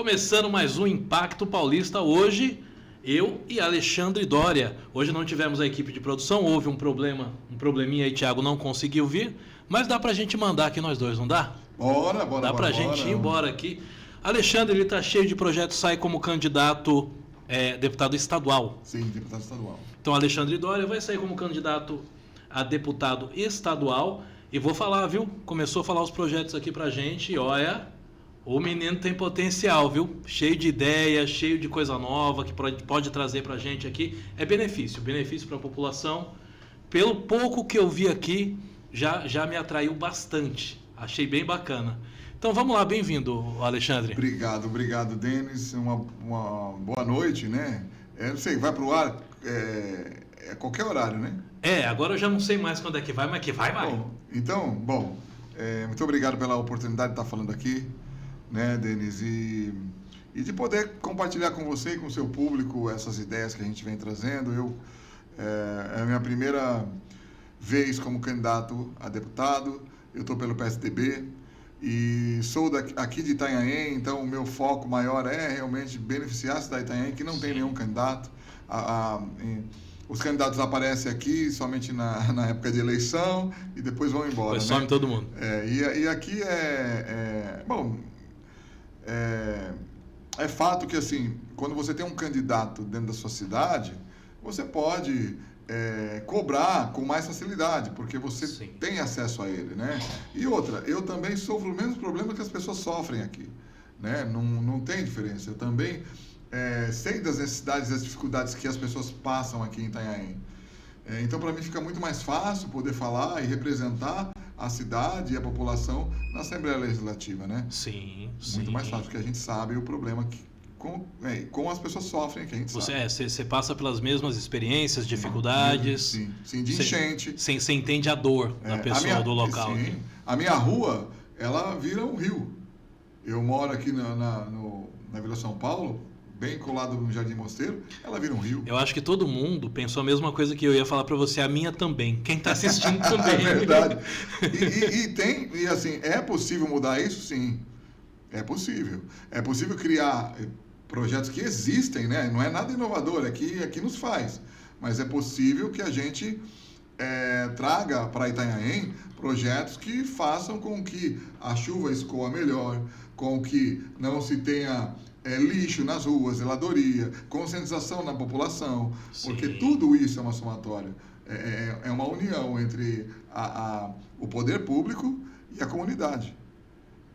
Começando mais um Impacto Paulista hoje, eu e Alexandre Doria. Hoje não tivemos a equipe de produção, houve um probleminha aí, Thiago não conseguiu vir, mas dá pra gente mandar aqui nós dois, não dá? Bora. Dá pra gente ir embora aqui. Alexandre, ele tá cheio de projetos, sai como candidato deputado estadual. Sim, deputado estadual. Então, Alexandre Doria vai sair como candidato a deputado estadual. E vou falar, viu? Começou a falar os projetos aqui pra gente e olha, o menino tem potencial, viu? Cheio de ideias, cheio de coisa nova que pode trazer pra gente aqui. É benefício para a população. Pelo pouco que eu vi aqui, já me atraiu bastante. Achei bem bacana. Então vamos lá, bem-vindo, Alexandre. Obrigado, Denis. Uma boa noite, né? Não sei, vai pro ar qualquer horário, né? Agora eu já não sei mais quando é que vai, mas que vai. Bom, muito obrigado pela oportunidade de estar falando aqui, né, Denis? E de poder compartilhar com você e com o seu público essas ideias que a gente vem trazendo. É a minha primeira vez como candidato a deputado, eu estou pelo PSDB e sou aqui de Itanhaém, então o meu foco maior é realmente beneficiar a cidade de Itanhaém, que não tem nenhum candidato. Os candidatos aparecem aqui somente na época de eleição e depois vão embora. Depois some todo mundo. E aqui é fato que, assim, quando você tem um candidato dentro da sua cidade, você pode cobrar com mais facilidade, porque você tem acesso a ele, né? E outra, eu também sofro o mesmo problema que as pessoas sofrem aqui, né? Não tem diferença. Eu também sei das necessidades e das dificuldades que as pessoas passam aqui em Itanhaém. Então, para mim, fica muito mais fácil poder falar e representar a cidade e a população na Assembleia Legislativa, né? Sim. Muito mais fácil, porque a gente sabe o problema como as pessoas sofrem aqui, a gente sabe. Você passa pelas mesmas experiências, dificuldades. Sim, de enchente. Você entende a dor da pessoa, do local. Sim. A minha rua, ela vira um rio. Eu moro aqui na Vila São Paulo, bem colado no Jardim Mosteiro, ela vira um rio. Eu acho que todo mundo pensou a mesma coisa que eu ia falar para você, a minha também. Quem está assistindo também. É verdade. E assim, é possível mudar isso? Sim. É possível. É possível criar projetos que existem, né? Não é nada inovador, aqui nos faz. Mas é possível que a gente traga para Itanhaém projetos que façam com que a chuva escoa melhor, com que não se tenha lixo nas ruas, zeladoria, conscientização na população, porque tudo isso é uma somatória. É uma união entre o poder público e a comunidade,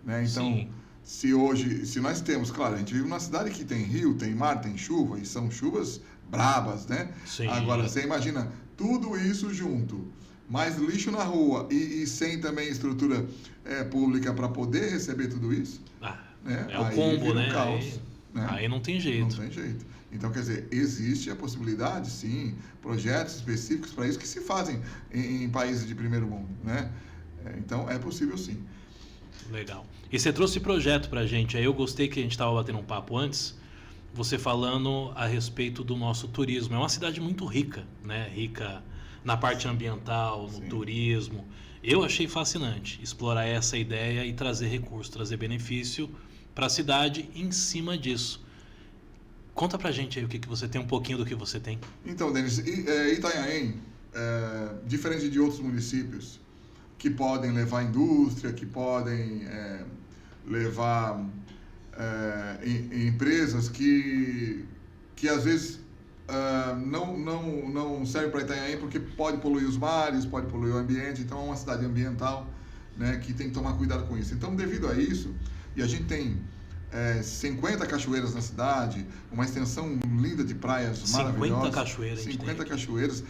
né? Então, se nós temos, claro, a gente vive numa cidade que tem rio, tem mar, tem chuva, e são chuvas brabas, né? Sim. Agora, você imagina tudo isso junto, mais lixo na rua e sem também estrutura pública para poder receber tudo isso, né? É o combo, né? Caos, né? Aí não tem jeito. Não tem jeito. Então, quer dizer, existe a possibilidade, sim, projetos específicos para isso que se fazem em países de primeiro mundo, né? Então, é possível sim. Legal. E você trouxe projeto pra gente, aí eu gostei que a gente estava batendo um papo antes, você falando a respeito do nosso turismo. É uma cidade muito rica, né? Rica na parte ambiental, no turismo. Eu achei fascinante explorar essa ideia e trazer recurso, trazer benefício para a cidade em cima disso. Conta pra gente aí o que você tem, um pouquinho do que você tem. Então, Denis, Itanhaém, diferente de outros municípios que podem levar indústria, que podem levar empresas que às vezes não servem para Itanhaém porque pode poluir os mares, pode poluir o ambiente, então é uma cidade ambiental, né, que tem que tomar cuidado com isso. Então, devido a isso, e a gente tem 50 cachoeiras na cidade, uma extensão linda de praias maravilhosas. 50 cachoeiras. 50 cachoeiras.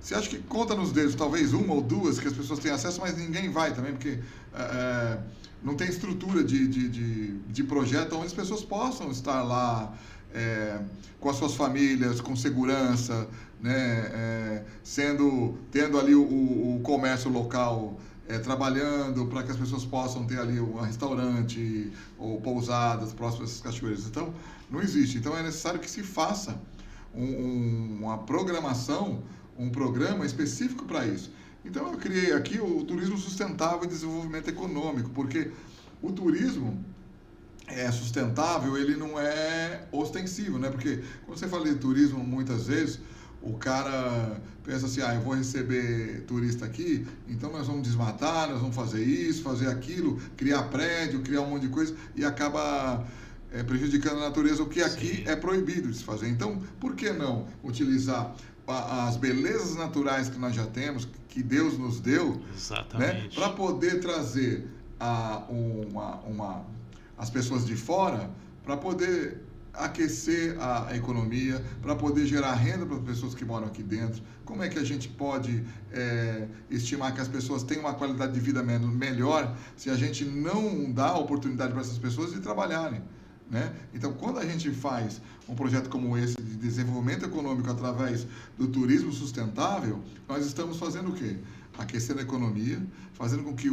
Você acha que conta nos dedos, talvez uma ou duas que as pessoas têm acesso, mas ninguém vai também, porque não tem estrutura de projeto onde as pessoas possam estar lá com as suas famílias, com segurança, né, tendo ali o comércio local trabalhando para que as pessoas possam ter ali um restaurante ou pousadas próximas às cachoeiras. Então, não existe. Então, é necessário que se faça uma programação, um programa específico para isso. Então, eu criei aqui o Turismo Sustentável e Desenvolvimento Econômico, porque o turismo é sustentável, ele não é ostensivo, né? Porque quando você fala de turismo, muitas vezes o cara pensa assim, eu vou receber turista aqui, então nós vamos desmatar, nós vamos fazer isso, fazer aquilo, criar prédio, criar um monte de coisa e acaba prejudicando a natureza, o que aqui Sim. é proibido de se fazer. Então, por que não utilizar as belezas naturais que nós já temos, que Deus nos deu, né, Exatamente. para poder trazer as pessoas de fora, para poder aquecer a economia, para poder gerar renda para as pessoas que moram aqui dentro. Como é que a gente pode estimar que as pessoas tenham uma qualidade de vida melhor se a gente não dá oportunidade para essas pessoas de trabalharem? Né? Então, quando a gente faz um projeto como esse de desenvolvimento econômico através do turismo sustentável, nós estamos fazendo o quê? Aquecendo a economia, fazendo com que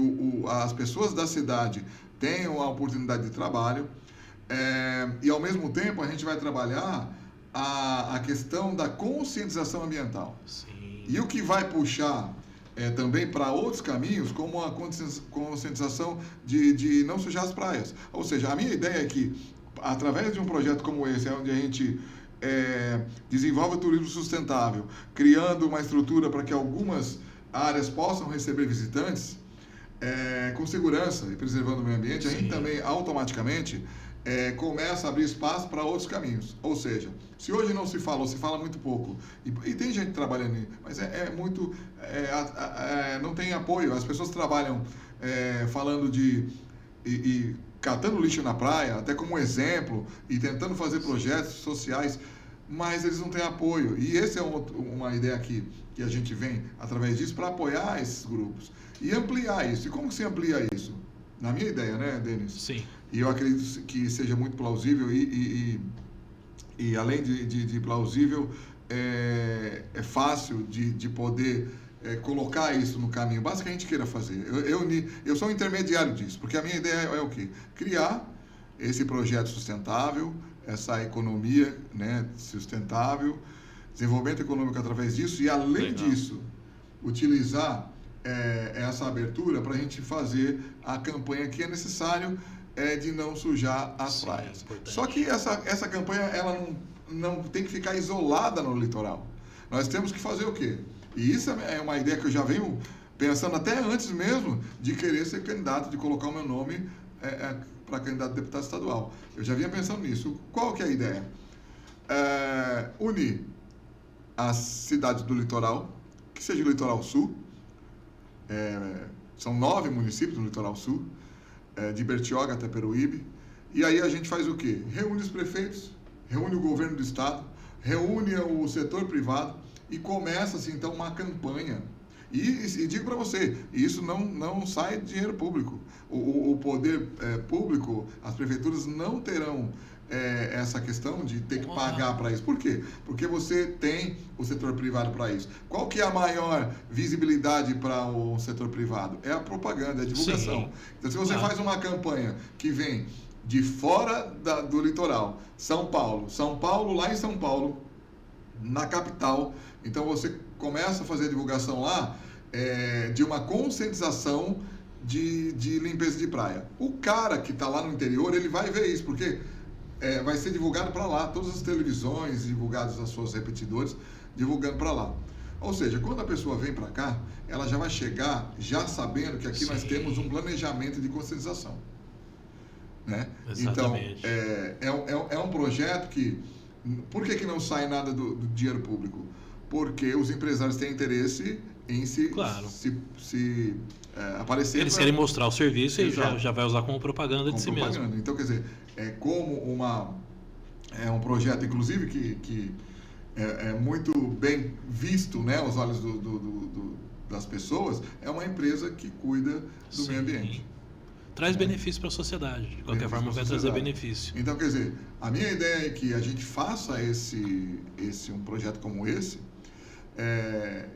as pessoas da cidade tenham a oportunidade de trabalho, e ao mesmo tempo a gente vai trabalhar a questão da conscientização ambiental. Sim. E o que vai puxar também para outros caminhos, como a conscientização de não sujar as praias. Ou seja, a minha ideia é que, através de um projeto como esse, onde a gente desenvolve o turismo sustentável, criando uma estrutura para que algumas áreas possam receber visitantes, com segurança e preservando o meio ambiente, a gente também automaticamente começa a abrir espaço para outros caminhos. Ou seja, se hoje não se fala, ou se fala muito pouco, e tem gente trabalhando nisso, mas muito... não tem apoio. As pessoas trabalham falando e catando lixo na praia, até como exemplo, e tentando fazer projetos sociais, mas eles não têm apoio. E essa é uma ideia que a gente vem, através disso, para apoiar esses grupos e ampliar isso. E como se amplia isso? Na minha ideia, né, Denis? Sim. E eu acredito que seja muito plausível e além de plausível, é fácil de poder colocar isso no caminho. Basta que a gente queira fazer. Eu sou um intermediário disso, porque a minha ideia é o quê? Criar esse projeto sustentável, essa economia, né, sustentável, desenvolvimento econômico através disso e, além disso, utilizar essa abertura para a gente fazer a campanha que é necessário de não sujar as praias. Importante. Só que essa campanha ela não tem que ficar isolada no litoral. Nós temos que fazer o quê? E isso é uma ideia que eu já venho pensando até antes mesmo de querer ser candidato, de colocar o meu nome para candidato a deputado estadual. Eu já vinha pensando nisso. Qual que é a ideia? Unir as cidades do litoral, que seja o litoral sul, são 9 municípios no litoral sul, de Bertioga até Peruíbe, e aí a gente faz o quê? Reúne os prefeitos, reúne o governo do estado, reúne o setor privado e começa-se então uma campanha. E digo para você, isso não sai de dinheiro público. O poder público, as prefeituras não terão essa questão de ter que pagar para isso. Por quê? Porque você tem o setor privado para isso. Qual que é a maior visibilidade para o setor privado? É a propaganda, é a divulgação. Sim. Então, se você faz uma campanha que vem de fora do litoral, São Paulo, lá em São Paulo, na capital, então você começa a fazer a divulgação lá de uma conscientização de limpeza de praia. O cara que está lá no interior, ele vai ver isso, porque vai ser divulgado para lá, todas as televisões divulgadas as suas repetidores, divulgando para lá. Ou seja, quando a pessoa vem para cá, ela já vai chegar já sabendo que aqui nós temos um planejamento de conscientização. Né? Exatamente. Então, é um projeto que... Por que não sai nada do dinheiro público? Porque os empresários têm interesse em se aparecer. Eles querem mostrar o serviço e já vai usar como propaganda de si mesmo. Então, quer dizer, como um projeto, inclusive, que é muito bem visto, né, aos olhos das pessoas, é uma empresa que cuida do meio ambiente. Traz benefício para a sociedade. De qualquer forma, vai trazer benefício. Então, quer dizer, a minha ideia é que a gente faça um projeto como esse,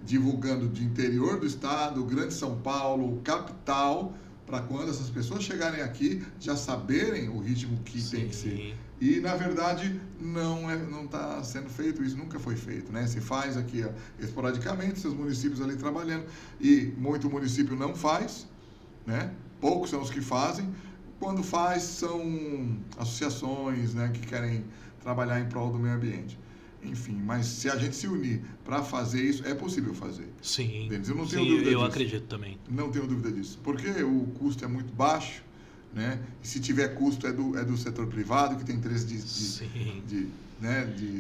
divulgando de interior do estado, Grande São Paulo, capital, para quando essas pessoas chegarem aqui já saberem o ritmo que tem que ser. E, na verdade, não está sendo feito, isso nunca foi feito, né? Se faz aqui esporadicamente, seus municípios ali trabalhando, e muito município não faz, né? Poucos são os que fazem. quando faz, são associações, né, que querem trabalhar em prol do meio ambiente. Enfim, mas se a gente se unir para fazer isso, é possível fazer. Sim, Denis, eu não tenho sim, dúvida eu disso. acredito também. Não tenho dúvida disso. Porque o custo é muito baixo, né? E se tiver custo é do setor privado, que tem interesse E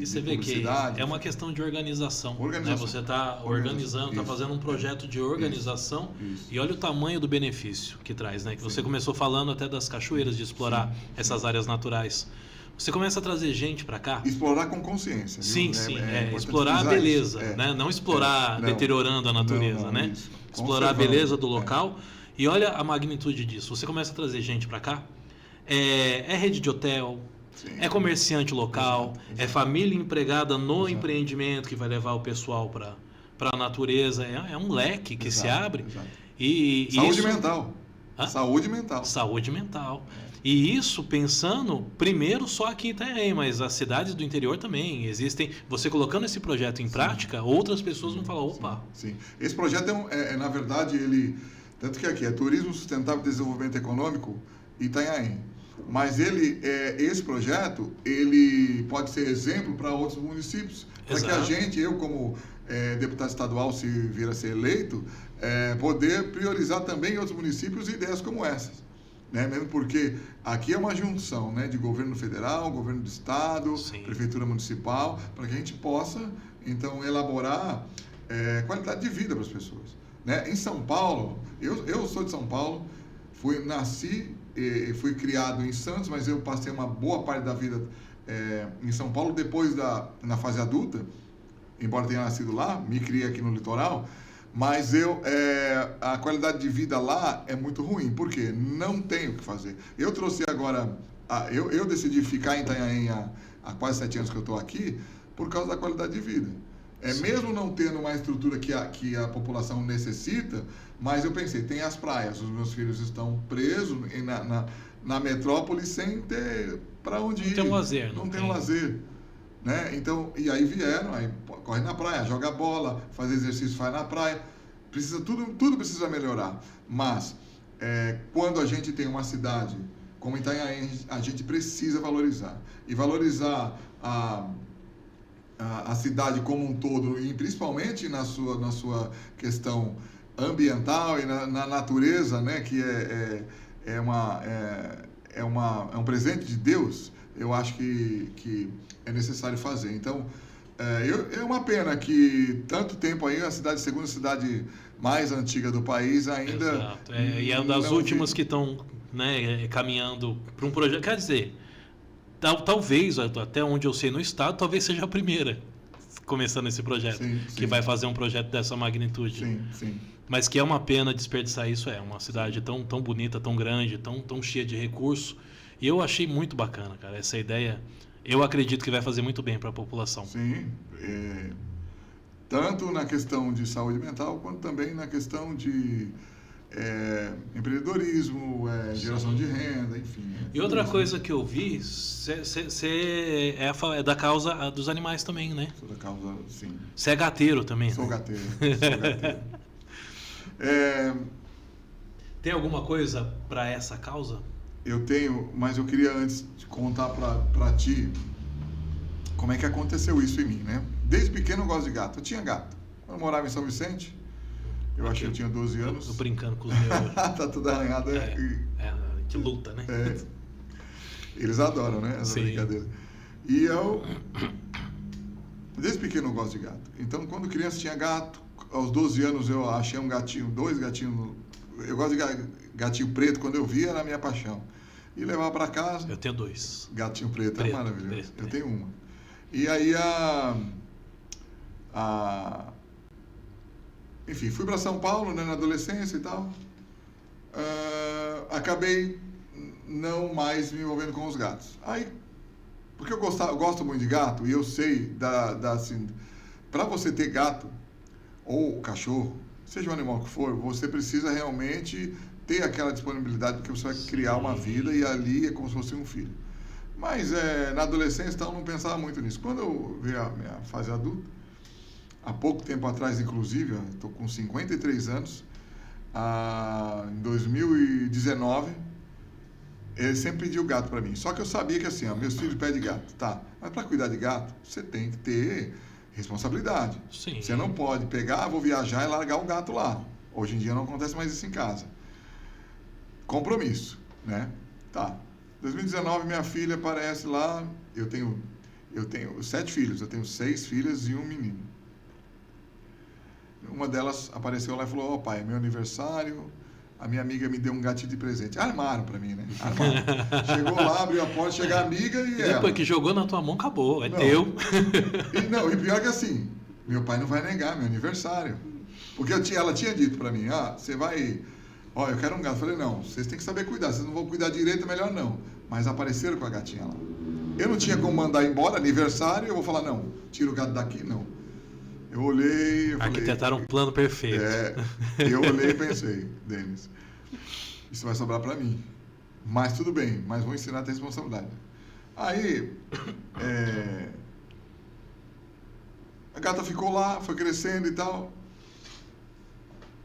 você vê que é uma questão de organização. Né? Você está organizando, está fazendo um projeto de organização e olha o tamanho do benefício que traz, né? Que você começou falando até das cachoeiras, de explorar essas áreas naturais. Você começa a trazer gente para cá. Explorar com consciência. Sim, explorar a beleza, né? Não explorar deteriorando a natureza, né? Explorar a beleza do local. E olha a magnitude disso. Você começa a trazer gente para cá. É rede de hotel, é comerciante local, é família empregada no empreendimento que vai levar o pessoal para a natureza. É um leque que se abre. E saúde mental. Saúde mental. Saúde mental. E isso pensando, primeiro, só aqui em Itanhaém, mas as cidades do interior também existem. Você colocando esse projeto em prática, outras pessoas vão falar, opa. Sim. Esse projeto na verdade, ele... Tanto que aqui é Turismo Sustentável e Desenvolvimento Econômico Itanhaém. Mas esse projeto, ele pode ser exemplo para outros municípios. Para que a gente, eu como deputado estadual, se vir a ser eleito, poder priorizar também em outros municípios ideias como essas. Né? Mesmo porque aqui é uma junção, né, de governo federal, governo do estado, prefeitura municipal, para que a gente possa, então, elaborar qualidade de vida para as pessoas. Né? Em São Paulo, eu sou de São Paulo, nasci e fui criado em Santos, mas eu passei uma boa parte da vida em São Paulo. Depois, na fase adulta, embora tenha nascido lá, me criei aqui no litoral, mas a qualidade de vida lá é muito ruim, porque não tenho o que fazer. Eu trouxe agora, eu decidi ficar em Itanhaém há quase 7 anos que eu estou aqui, por causa da qualidade de vida. Mesmo não tendo uma estrutura que a população necessita, mas eu pensei, tem as praias, os meus filhos estão presos na metrópole sem ter para onde ir. Não tem um lazer. Não tem um lazer. Né? Então, e aí vieram, aí corre na praia, joga bola, faz exercício, faz na praia. Tudo precisa melhorar. Mas, quando a gente tem uma cidade como Itanhaém, a gente precisa valorizar. E valorizar a cidade como um todo, e principalmente na sua questão ambiental e na natureza, né? Que é um presente de Deus. Eu acho que é necessário fazer. Então, é uma pena que tanto tempo aí a segunda cidade mais antiga do país ainda... Exato. E é uma das últimas que estão, né, caminhando para um projeto. Quer dizer, talvez, até onde eu sei no estado, talvez seja a primeira começando esse projeto, que vai fazer um projeto dessa magnitude. Sim. Mas que é uma pena desperdiçar isso. Uma cidade tão bonita, tão grande, tão cheia de recursos. E eu achei muito bacana, cara, essa ideia. Eu acredito que vai fazer muito bem para a população. Sim, tanto na questão de saúde mental, quanto também na questão de empreendedorismo, geração de renda, enfim. E outra coisa que eu vi, você é da causa dos animais também, né? Sou da causa, sim. Você é gateiro também, Sou né? gateiro. Tem alguma coisa para essa causa? Eu tenho, mas eu queria antes contar para ti como é que aconteceu isso em mim, né? Desde pequeno eu gosto de gato. Eu tinha gato. Quando eu morava em São Vicente, eu acho que eu tinha 12 anos. Tô brincando com os meus. Tá tudo arranhado. Que luta, né? Eles adoram, né? Essa brincadeira. E eu, desde pequeno eu gosto de gato. Então, quando criança tinha gato, aos 12 anos eu achei um gatinho, 2 gatinhos. Eu gosto de gatinho preto, quando eu via era a minha paixão. E levava para casa. Eu tenho 2. Gatinho preto é maravilhoso. Preto, eu tenho uma. E aí enfim, fui para São Paulo, né, na adolescência e tal. Acabei não mais me envolvendo com os gatos. Aí, porque eu gosto muito de gato e eu sei assim, para você ter gato ou cachorro, seja o animal que for, você precisa realmente ter aquela disponibilidade, porque você vai criar uma vida e ali é como se fosse um filho. Mas na adolescência então, eu não pensava muito nisso. Quando eu vi a minha fase adulta, há pouco tempo atrás, inclusive, estou com 53 anos, em 2019, Ele sempre pediu gato para mim. Só que eu sabia que assim, ó, meus filhos pedem gato, tá? Mas para cuidar de gato, você tem que ter responsabilidade. Sim. Você não pode pegar, vou viajar e largar o gato lá. Hoje em dia não acontece mais isso em casa. Compromisso, né? Tá. 2019 minha filha aparece lá. Eu tenho 7 filhos. Eu tenho 6 filhas e um menino. Uma delas apareceu lá e falou: ó, pai, é meu aniversário. A minha amiga me deu um gatinho de presente. Armaram pra mim, né? Armaram. Chegou lá, abriu a porta, chega a amiga e ela. Depois que jogou na tua mão, acabou. É Não. teu. E pior que assim, meu pai não vai negar meu aniversário. Porque ela tinha dito pra mim, você vai... Ó, eu quero um gato. Eu falei, não, vocês têm que saber cuidar. Vocês não vão cuidar direito, melhor não. Mas apareceram com a gatinha lá. Eu não tinha como mandar embora, aniversário, eu vou falar, não, tira o gato daqui, não. Eu olhei, Arquitetaram um plano perfeito. Eu olhei e pensei, Denis, isso vai sobrar para mim. Mas tudo bem, mas vou ensinar a ter responsabilidade. Aí, a gata ficou lá, foi crescendo e tal.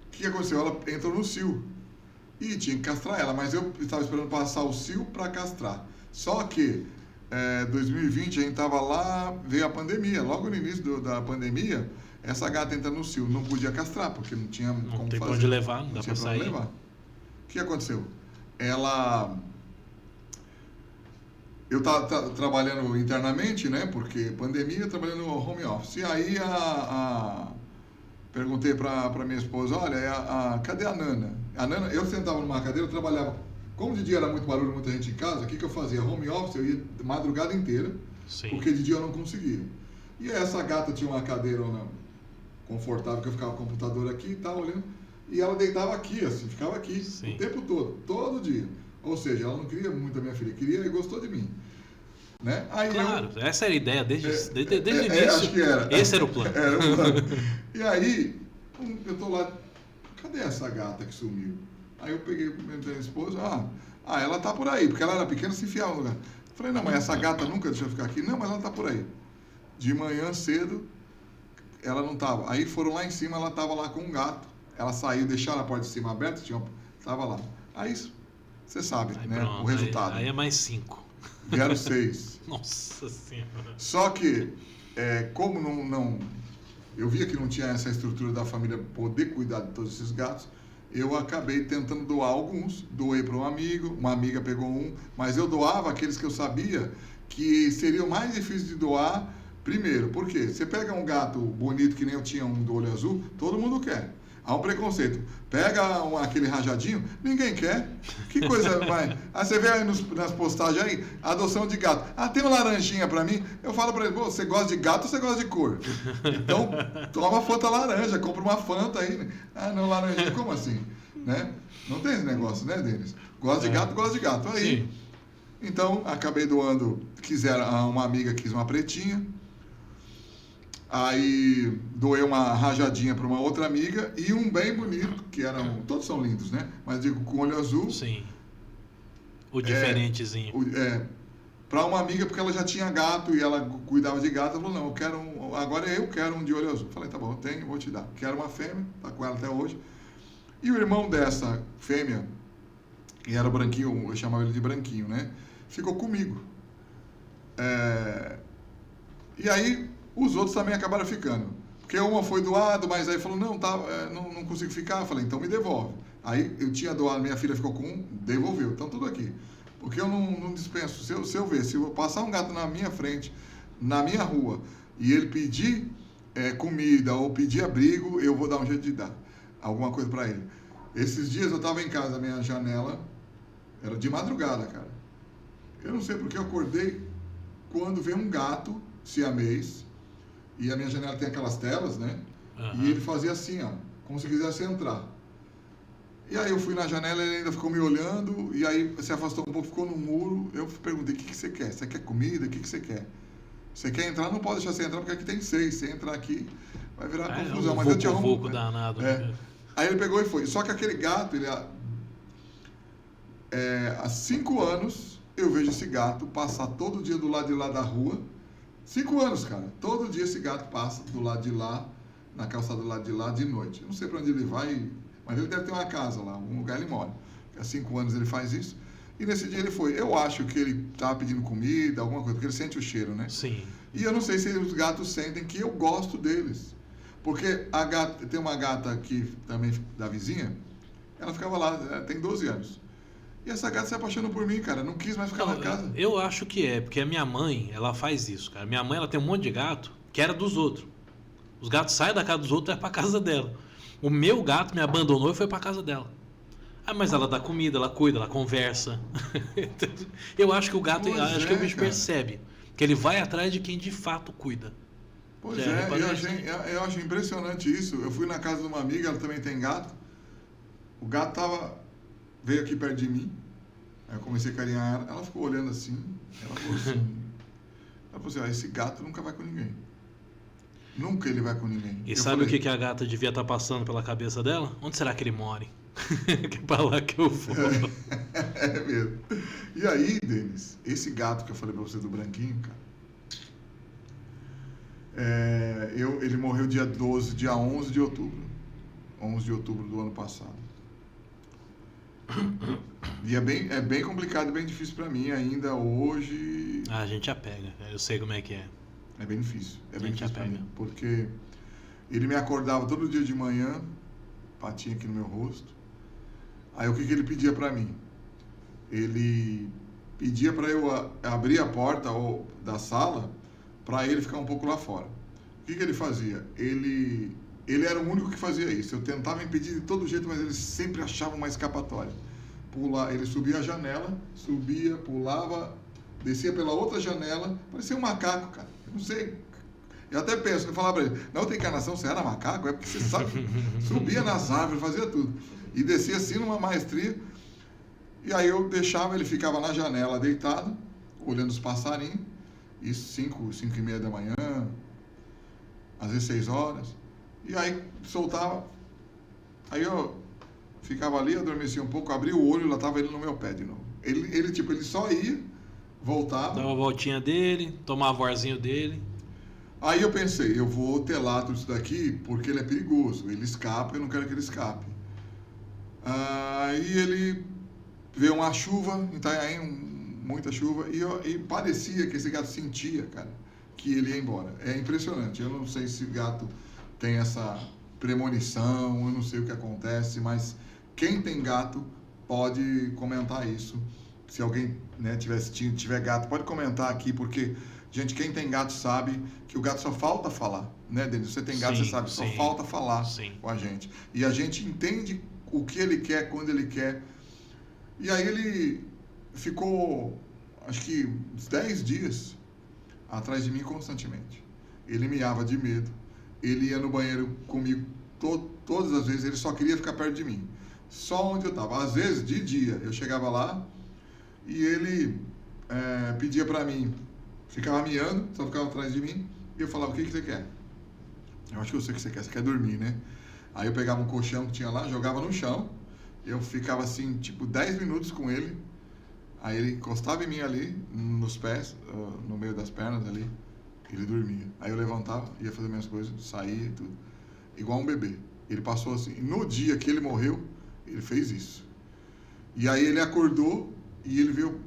O que aconteceu? Ela entrou no cio e tinha que castrar ela, mas eu estava esperando passar o cio para castrar. Só que 2020 a gente estava lá, veio a pandemia. Logo no início da pandemia, essa gata entra no cio, não podia castrar, porque não tinha como fazer. Não tem pra onde levar, não dá tinha pra pra onde sair. levar. O que aconteceu? Eu estava trabalhando internamente, né? Porque pandemia, trabalhando no home office. E aí perguntei para minha esposa, olha, cadê a Nana? A Nana, eu sentava numa cadeira, eu trabalhava. Como de dia era muito barulho, muita gente em casa, o que eu fazia? Home office, eu ia madrugada inteira, Sim. porque de dia eu não conseguia. E essa gata tinha uma cadeira confortável, que eu ficava com o computador aqui e tal, olhando, e ela deitava aqui, assim, ficava aqui, Sim. o tempo todo dia. Ou seja, ela não queria muito a minha filha, queria e gostou de mim. Né? Aí Claro, essa era a ideia desde o início. Acho que era. Esse era o plano. Era o plano. E aí, eu tô lá, cadê essa gata que sumiu? Aí eu peguei minha esposa, ela tá por aí, porque ela era pequena, se enfiava no lugar. Falei, não, mas essa gata nunca deixou eu ficar aqui. Não, mas ela tá por aí. De manhã cedo, ela não tava. Aí foram lá em cima, ela tava lá com um gato. Ela saiu, deixaram a porta de cima aberta, tava lá. Aí, você sabe, Aí né, pronto, o resultado. Aí é mais 5. Vieram 6. Nossa Senhora. Só que, como não... Eu via que não tinha essa estrutura da família poder cuidar de todos esses gatos, eu acabei tentando doar alguns. Doei para um amigo, uma amiga pegou um, mas eu doava aqueles que eu sabia que seriam mais difíceis de doar primeiro. Por quê? Você pega um gato bonito, que nem eu tinha um do olho azul, todo mundo quer. Há um preconceito. Pega aquele rajadinho, ninguém quer. Que coisa mais... Aí você vê aí nas postagens aí, adoção de gato. Tem uma laranjinha pra mim. Eu falo pra ele, você gosta de gato ou você gosta de cor? Então, toma Fanta laranja, compra uma Fanta aí. Não, laranjinha, como assim? Né? Não tem esse negócio, né, Denis? Gosta de gato. Aí, sim. Então, acabei doando, uma amiga quis uma pretinha. Aí doei uma rajadinha para uma outra amiga e um bem bonito, que todos são lindos, né? Mas digo, com olho azul. Sim. O diferentezinho. Para uma amiga, porque ela já tinha gato e ela cuidava de gato. Ela falou, não, agora eu quero um de olho azul. Falei, tá bom, eu tenho, vou te dar. Quero uma fêmea, tá com ela até hoje. E o irmão dessa fêmea, que era branquinho, eu chamava ele de branquinho, né? Ficou comigo. E aí... Os outros também acabaram ficando. Porque uma foi doado, mas aí falou, não consigo ficar. Eu falei, então me devolve. Aí eu tinha doado, minha filha ficou com um, devolveu. Então tudo aqui. Porque eu não dispenso. Se eu passar um gato na minha frente, na minha rua, e ele pedir comida ou pedir abrigo, eu vou dar um jeito de dar alguma coisa para ele. Esses dias eu estava em casa, a minha janela era de madrugada, cara. Eu não sei porque eu acordei quando veio um gato siamês. E a minha janela tem aquelas telas, né? Uhum. E ele fazia assim, como se quisesse entrar. E aí eu fui na janela, ele ainda ficou me olhando, e aí se afastou um pouco, ficou no muro. Eu perguntei, o que você quer? Você quer comida? O que você quer? Você quer entrar? Não pode deixar você entrar, porque aqui tem 6. Se entrar aqui, vai virar confusão. Mas eu te arrumo. Danado. Aí ele pegou e foi. Só que aquele gato, há 5 anos, eu vejo esse gato passar todo dia do lado de lá da rua. 5 anos, cara. Todo dia esse gato passa do lado de lá, na calçada do lado de lá, de noite. Eu não sei para onde ele vai, mas ele deve ter uma casa lá, um lugar ele mora. Há 5 anos ele faz isso. E nesse dia ele foi. Eu acho que ele estava pedindo comida, alguma coisa, porque ele sente o cheiro, né? Sim. E eu não sei se os gatos sentem que eu gosto deles. Porque a gata, tem uma gata aqui também da vizinha, ela ficava lá, tem 12 anos. E essa gata se apaixonou por mim, cara. Não quis mais ficar Não, na casa. eu acho que é, porque a minha mãe, ela faz isso, cara. Minha mãe, ela tem um monte de gato que era dos outros. Os gatos saem da casa dos outros e vai pra casa dela. O meu gato me abandonou e foi pra casa dela. Ah, mas ela dá comida, ela cuida, ela conversa. Eu acho que o gato, Pois acho que o é, bicho cara. percebe que ele vai atrás de quem de fato cuida. Pois Já é, reparou isso, né? eu acho impressionante isso. Eu fui na casa de uma amiga, ela também tem gato. O gato veio aqui perto de mim. Aí eu comecei a carinhar ela. Ela ficou olhando assim. Ela falou assim, esse gato nunca vai com ninguém. Nunca ele vai com ninguém. E Eu sabe falei, o que a gata devia estar passando pela cabeça dela? Onde será que ele mora? Que é pra lá que eu vou. É mesmo. E aí, Denis, esse gato que eu falei pra você do branquinho, cara. Ele morreu dia 11 de outubro. 11 de outubro do ano passado. E é bem complicado e bem difícil pra mim ainda hoje. Ah, a gente apega, eu sei como é que é. É bem difícil. É bem A gente difícil pra apega. mim. Porque ele me acordava todo dia de manhã, patinha aqui no meu rosto. Aí o que ele pedia pra mim? Ele pedia pra eu abrir a porta da sala pra ele ficar um pouco lá fora. O que ele fazia? Ele era o único que fazia isso. Eu tentava impedir de todo jeito, mas ele sempre achava uma escapatória. Ele subia a janela, subia, pulava, descia pela outra janela, parecia um macaco, cara. Eu não sei. Eu até penso, eu falava pra ele, na outra encarnação você era macaco? É porque você sabe, subia nas árvores, fazia tudo. E descia assim numa maestria. E aí eu deixava, ele ficava na janela deitado, olhando os passarinhos, isso 5h30 da manhã, às vezes 6 horas. E aí soltava, aí eu ficava ali, adormecia um pouco, abria o olho e lá estava ele no meu pé de novo. Ele só ia, voltava. Dava a voltinha dele, tomava o arzinho dele. Aí eu pensei, eu vou telar tudo isso daqui porque ele é perigoso, ele escapa, eu não quero que ele escape. Aí ele veio uma chuva em Itanhaém, muita chuva, e parecia que esse gato sentia, cara, que ele ia embora. É impressionante, eu não sei se o gato tem essa premonição, eu não sei o que acontece, mas quem tem gato pode comentar isso. Se alguém, né, tiver gato, pode comentar aqui, porque, gente, quem tem gato sabe que o gato só falta falar, né, Denis? Você tem gato, Sim, você sabe, só sim, falta falar sim. com a gente. E a gente entende o que ele quer, quando ele quer. E aí ele ficou, acho que uns 10 dias atrás de mim constantemente. Ele miava de medo. Ele ia no banheiro comigo todas as vezes, ele só queria ficar perto de mim. Só onde eu estava. Às vezes, de dia, eu chegava lá e ele pedia para mim, ficava miando, só ficava atrás de mim, e eu falava, o que você quer? Eu acho que eu sei o que você quer dormir, né? Aí eu pegava um colchão que tinha lá, jogava no chão, eu ficava assim, tipo, 10 minutos com ele, aí ele encostava em mim ali, nos pés, no meio das pernas ali, ele dormia. Aí eu levantava, ia fazer minhas coisas, saía e tudo. Igual um bebê. Ele passou assim. No dia que ele morreu, ele fez isso. E aí ele acordou e ele viu,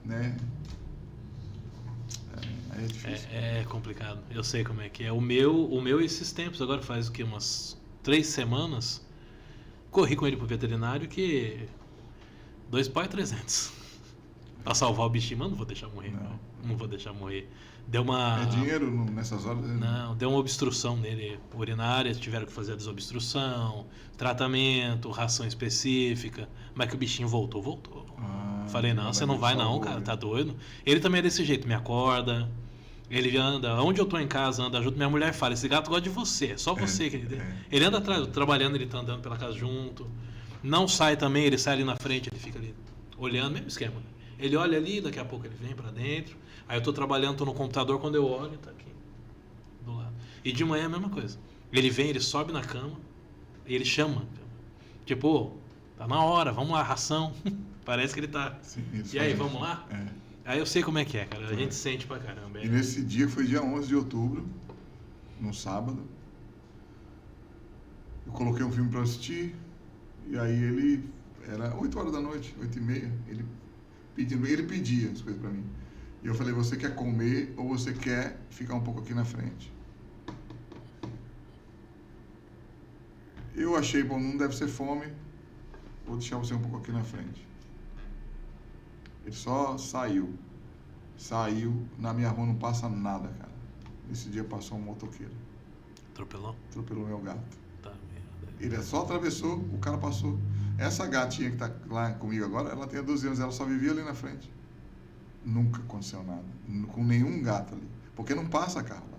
né? Aí é difícil. É complicado, eu sei como é que é. O meu esses tempos, agora faz o que? Umas 3 semanas, corri com ele pro veterinário que 2 pau e 300. Pra salvar o bichinho, mas não vou deixar morrer. Não vou deixar morrer. Deu uma... É dinheiro nessas horas? Não, deu uma obstrução nele urinária, tiveram que fazer a desobstrução, tratamento, ração específica, mas que o bichinho voltou. Falei, não, você não vai não, cara, tá doido? Ele também é desse jeito, me acorda, ele anda, onde eu tô em casa, anda junto, minha mulher fala, esse gato gosta de você, é só você que ele... Ele anda atrás, trabalhando, ele tá andando pela casa junto, não sai também, ele sai ali na frente, ele fica ali olhando, mesmo esquema. Ele olha ali, daqui a pouco ele vem pra dentro. Aí eu tô trabalhando, tô no computador, quando eu olho, tá aqui do lado. E de manhã é a mesma coisa. Ele vem, ele sobe na cama e ele chama. Tipo, tá na hora, vamos lá, ração. Parece que ele tá... Sim, e aí, vamos lá? É. Aí eu sei como é que é, cara. A gente sente pra caramba. E nesse dia, foi dia 11 de outubro, no sábado, eu coloquei um filme pra assistir, e aí ele Era 8 horas da noite, 8h30. Ele pedia as coisas para mim. E eu falei, você quer comer ou você quer ficar um pouco aqui na frente? Eu achei, bom, não deve ser fome, vou deixar você um pouco aqui na frente. Ele só saiu. Saiu, na minha rua não passa nada, cara. Nesse dia passou um motoqueiro. Atropelou? Atropelou meu gato. Tá, merda. Ele só atravessou, o cara passou. Essa gatinha que tá lá comigo agora, ela tem 12 anos, ela só vivia ali na frente. Nunca aconteceu nada. Com nenhum gato ali. Porque não passa carro lá.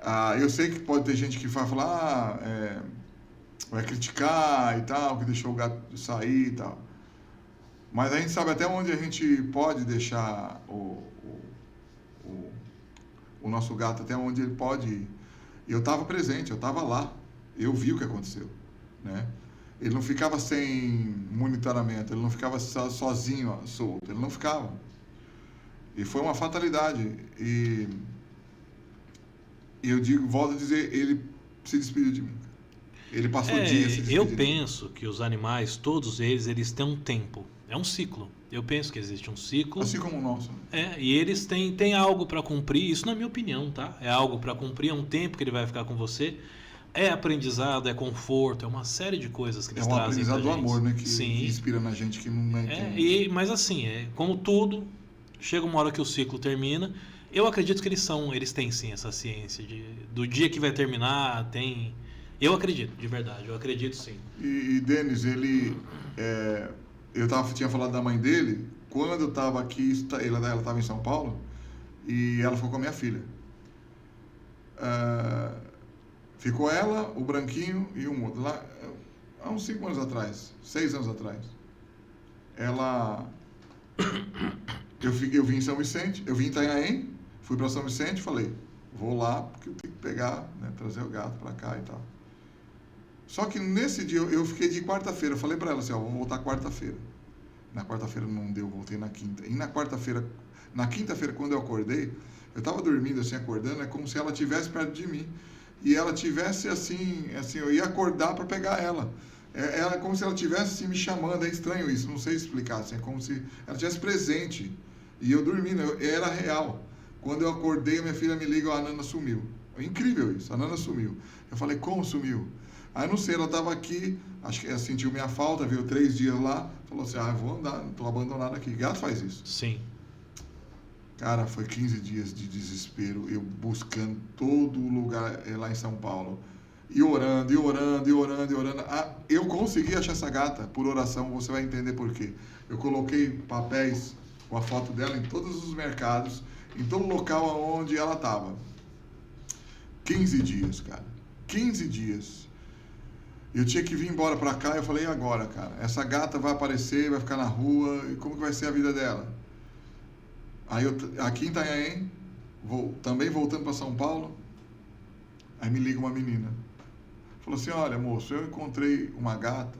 Ah, eu sei que pode ter gente que vai falar, vai criticar e tal, que deixou o gato sair e tal. Mas a gente sabe até onde a gente pode deixar o nosso gato, até onde ele pode ir. Eu estava presente, eu estava lá. Eu vi o que aconteceu, né? Ele não ficava sem monitoramento, ele não ficava sozinho, solto, ele não ficava. E foi uma fatalidade. E eu digo, volto a dizer, ele se despediu de mim. Ele passou dias se despedindo. Eu penso que os animais, todos eles têm um tempo. É um ciclo. Eu penso que existe um ciclo. Assim como o nosso. E eles têm algo para cumprir. Isso na minha opinião, tá? É algo para cumprir, é um tempo que ele vai ficar com você. É aprendizado, é conforto, é uma série de coisas que eles trazem. É um aprendizado do amor, né? Que Sim. inspira na gente que não mas assim, como tudo, chega uma hora que o ciclo termina. Eu acredito que eles têm sim essa ciência do dia que vai terminar, tem. Eu acredito, de verdade, eu acredito sim. E Denis, eu tinha falado da mãe dele, quando eu estava aqui, ela estava em São Paulo, e ela ficou com a minha filha. Ficou ela, o branquinho e um outro. Lá, há uns 5 anos atrás, 6 anos atrás. Eu vim em São Vicente, eu vim em Itanhaém, fui para São Vicente, falei, vou lá, porque eu tenho que pegar, né, trazer o gato para cá e tal. Só que nesse dia eu fiquei de quarta-feira, eu falei para ela assim, vou voltar quarta-feira. Na quarta-feira não deu, voltei na quinta. E na quinta-feira, quando eu acordei, eu estava dormindo assim, acordando, é como se ela estivesse perto de mim. E ela tivesse assim, eu ia acordar para pegar ela. É como se ela estivesse assim, me chamando, é estranho isso, não sei explicar, assim, é como se ela estivesse presente. E eu dormindo, era real. Quando eu acordei, minha filha me liga, a Nana sumiu. É incrível isso, a Nana sumiu. Eu falei, como sumiu? Aí não sei, ela estava aqui, acho que ela sentiu minha falta, veio 3 dias lá, falou assim, eu vou andar, não estou abandonado aqui. Gato faz isso. Sim. Cara, foi 15 dias de desespero, eu buscando todo lugar lá em São Paulo. E orando. Eu consegui achar essa gata por oração, você vai entender por quê. Eu coloquei papéis com a foto dela em todos os mercados, em todo local onde ela estava. 15 dias, cara. 15 dias. Eu tinha que vir embora pra cá, eu falei, e agora, cara? Essa gata vai aparecer, vai ficar na rua, e como que vai ser a vida dela? Aí aqui em Itanhaém, também voltando para São Paulo, aí me liga uma menina. Falou assim, olha, moço, eu encontrei uma gata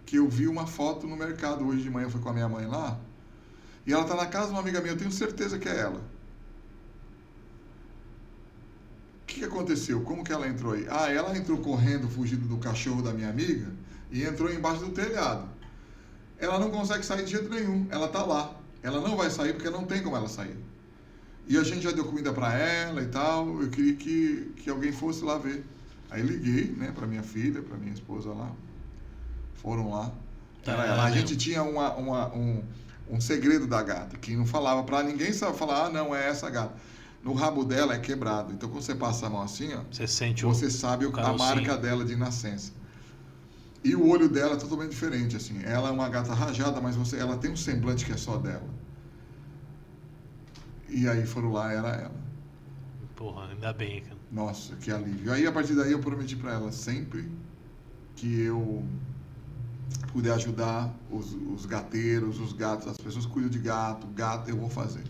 que eu vi uma foto no mercado hoje de manhã, eu fui com a minha mãe lá, e ela está na casa de uma amiga minha, eu tenho certeza que é ela. O que aconteceu? Como que ela entrou aí? Ela entrou correndo, fugindo do cachorro da minha amiga, e entrou embaixo do telhado. Ela não consegue sair de jeito nenhum, ela está lá. Ela não vai sair porque não tem como ela sair. E a gente já deu comida para ela e tal. Eu queria que alguém fosse lá ver. Aí liguei, né, para minha filha, para minha esposa lá. Foram lá. A gente tinha um segredo da gata, que não falava para ninguém, sabe falar, não, é essa gata. No rabo dela é quebrado. Então quando você passa a mão assim, você sabe a marca dela de nascença. E o olho dela é totalmente diferente, assim. Ela é uma gata rajada, mas ela tem um semblante que é só dela. E aí foram lá, era ela. Porra, ainda bem, cara. Nossa, que alívio. Aí a partir daí eu prometi pra ela, sempre que eu puder ajudar os gateiros, os gatos, as pessoas que cuidam de gato, eu vou fazer.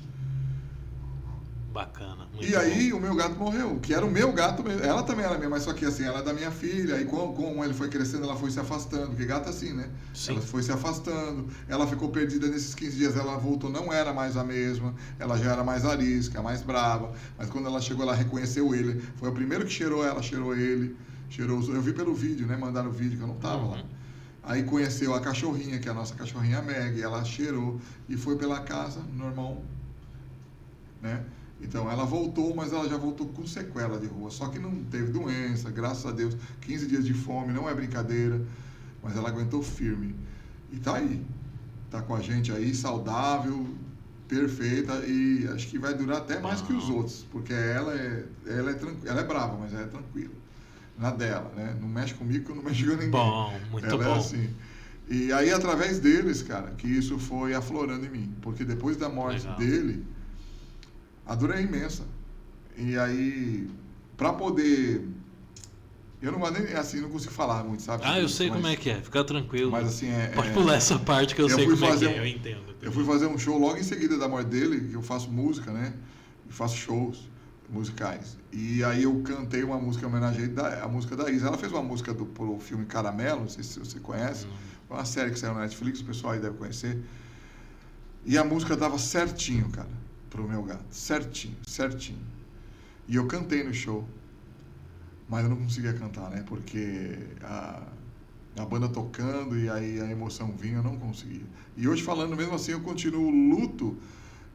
Bacana. E aí o meu gato morreu, que era o meu gato mesmo. Ela também era minha, mas só que assim, ela é da minha filha. E como ele foi crescendo, ela foi se afastando. Porque gato é assim, né? Sim. Ela foi se afastando. Ela ficou perdida nesses 15 dias. Ela voltou, não era mais a mesma. Ela já era mais arisca, mais brava. Mas quando ela chegou, ela reconheceu ele. Foi o primeiro que cheirou ela, cheirou ele. Eu vi pelo vídeo, né? Mandaram o vídeo que eu não tava lá. Aí conheceu a cachorrinha, que é a nossa cachorrinha Meg, ela cheirou e foi pela casa normal, né? Então ela voltou, mas ela já voltou com sequela de rua, só que não teve doença, graças a Deus, 15 dias de fome, não é brincadeira, mas ela aguentou firme. E tá aí, tá com a gente aí, saudável, perfeita, e acho que vai durar até mais que os outros, porque ela é brava, mas ela é tranquila. Na dela, né? Não mexe comigo que eu não mexo com ninguém. Bom, muito ela bom. É assim. E aí, através deles, cara, que isso foi aflorando em mim. Porque depois da morte Legal. dele, a dor é imensa. E aí, pra poder... Eu não nem assim, não consigo falar muito, sabe? Eu sei como é que é, fica tranquilo. Mas assim, Pode pular essa parte que eu sei como é que é, eu entendo. Eu fui fazer um show logo em seguida da morte dele, que eu faço música, né? E faço shows musicais. E aí eu cantei uma música em homenagem a música da Isa. Ela fez uma música pro filme Caramelo, não sei se você conhece. É uma série que saiu na Netflix, o pessoal aí deve conhecer. E a música dava certinho, cara, pro meu gato. Certinho, certinho. E eu cantei no show. Mas eu não conseguia cantar, né? Porque a banda tocando e aí a emoção vinha, eu não conseguia. E hoje falando mesmo assim, eu continuo luto.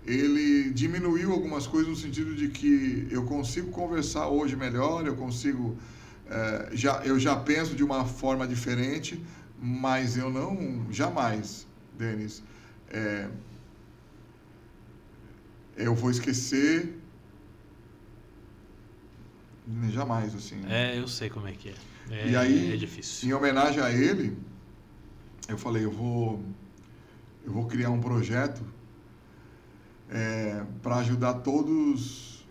Ele diminuiu algumas coisas no sentido de que eu consigo conversar hoje melhor, eu consigo... eu já penso de uma forma diferente, mas eu não... Jamais, Denis, eu vou esquecer... Jamais, assim. Eu sei como é que é. E aí, é difícil. em homenagem a ele, eu falei, eu vou criar um projeto para ajudar todos,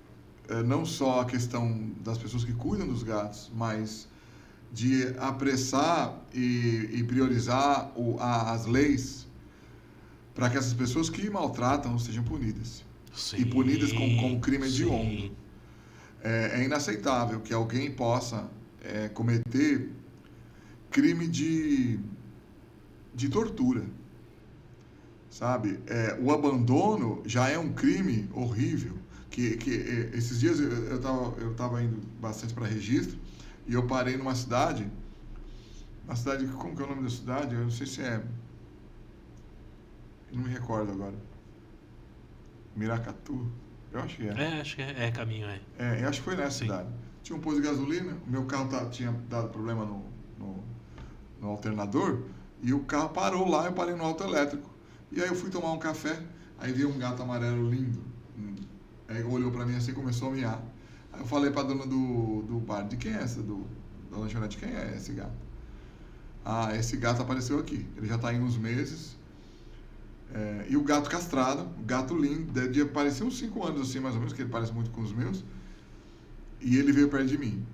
não só a questão das pessoas que cuidam dos gatos, mas de apressar e priorizar as leis para que essas pessoas que maltratam sejam punidas. Sim, e punidas como crime sim. hediondo. É inaceitável que alguém possa cometer crime de tortura. Sabe? O abandono já é um crime horrível. Esses dias eu estava indo bastante para registro e eu parei numa cidade. Uma cidade, como que é o nome da cidade? Eu não sei se é... Não me recordo agora. Miracatu? Eu acho que é. Acho que é caminho, eu acho que foi nessa Sim. cidade. Tinha um posto de gasolina, o meu carro tinha dado problema no alternador e o carro parou lá, eu parei no auto elétrico. E aí eu fui tomar um café, aí vi um gato amarelo lindo. Aí olhou pra mim assim e começou a miar. Aí eu falei pra dona do bar, de quem é essa? Da lanchonete, quem é esse gato? Esse gato apareceu aqui. Ele já tá aí uns meses. E o gato castrado, gato lindo, deve parecer uns 5 anos assim, mais ou menos, que ele parece muito com os meus. E ele veio perto de mim.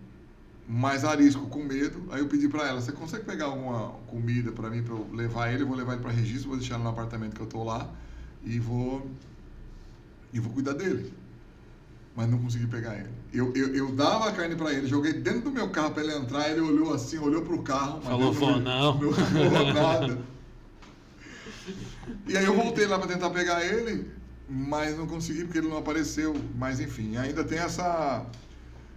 Mas arisco, com medo, aí eu pedi pra ela, você consegue pegar alguma comida pra mim, pra eu levar ele? Eu vou levar ele pra registro, vou deixar ele no apartamento que eu tô lá e vou cuidar dele. Mas não consegui pegar ele. Eu dava a carne pra ele, joguei dentro do meu carro pra ele entrar, ele olhou assim, olhou pro carro. Falou, não. Não falou nada. E aí eu voltei lá pra tentar pegar ele, mas não consegui porque ele não apareceu. Mas enfim, ainda tem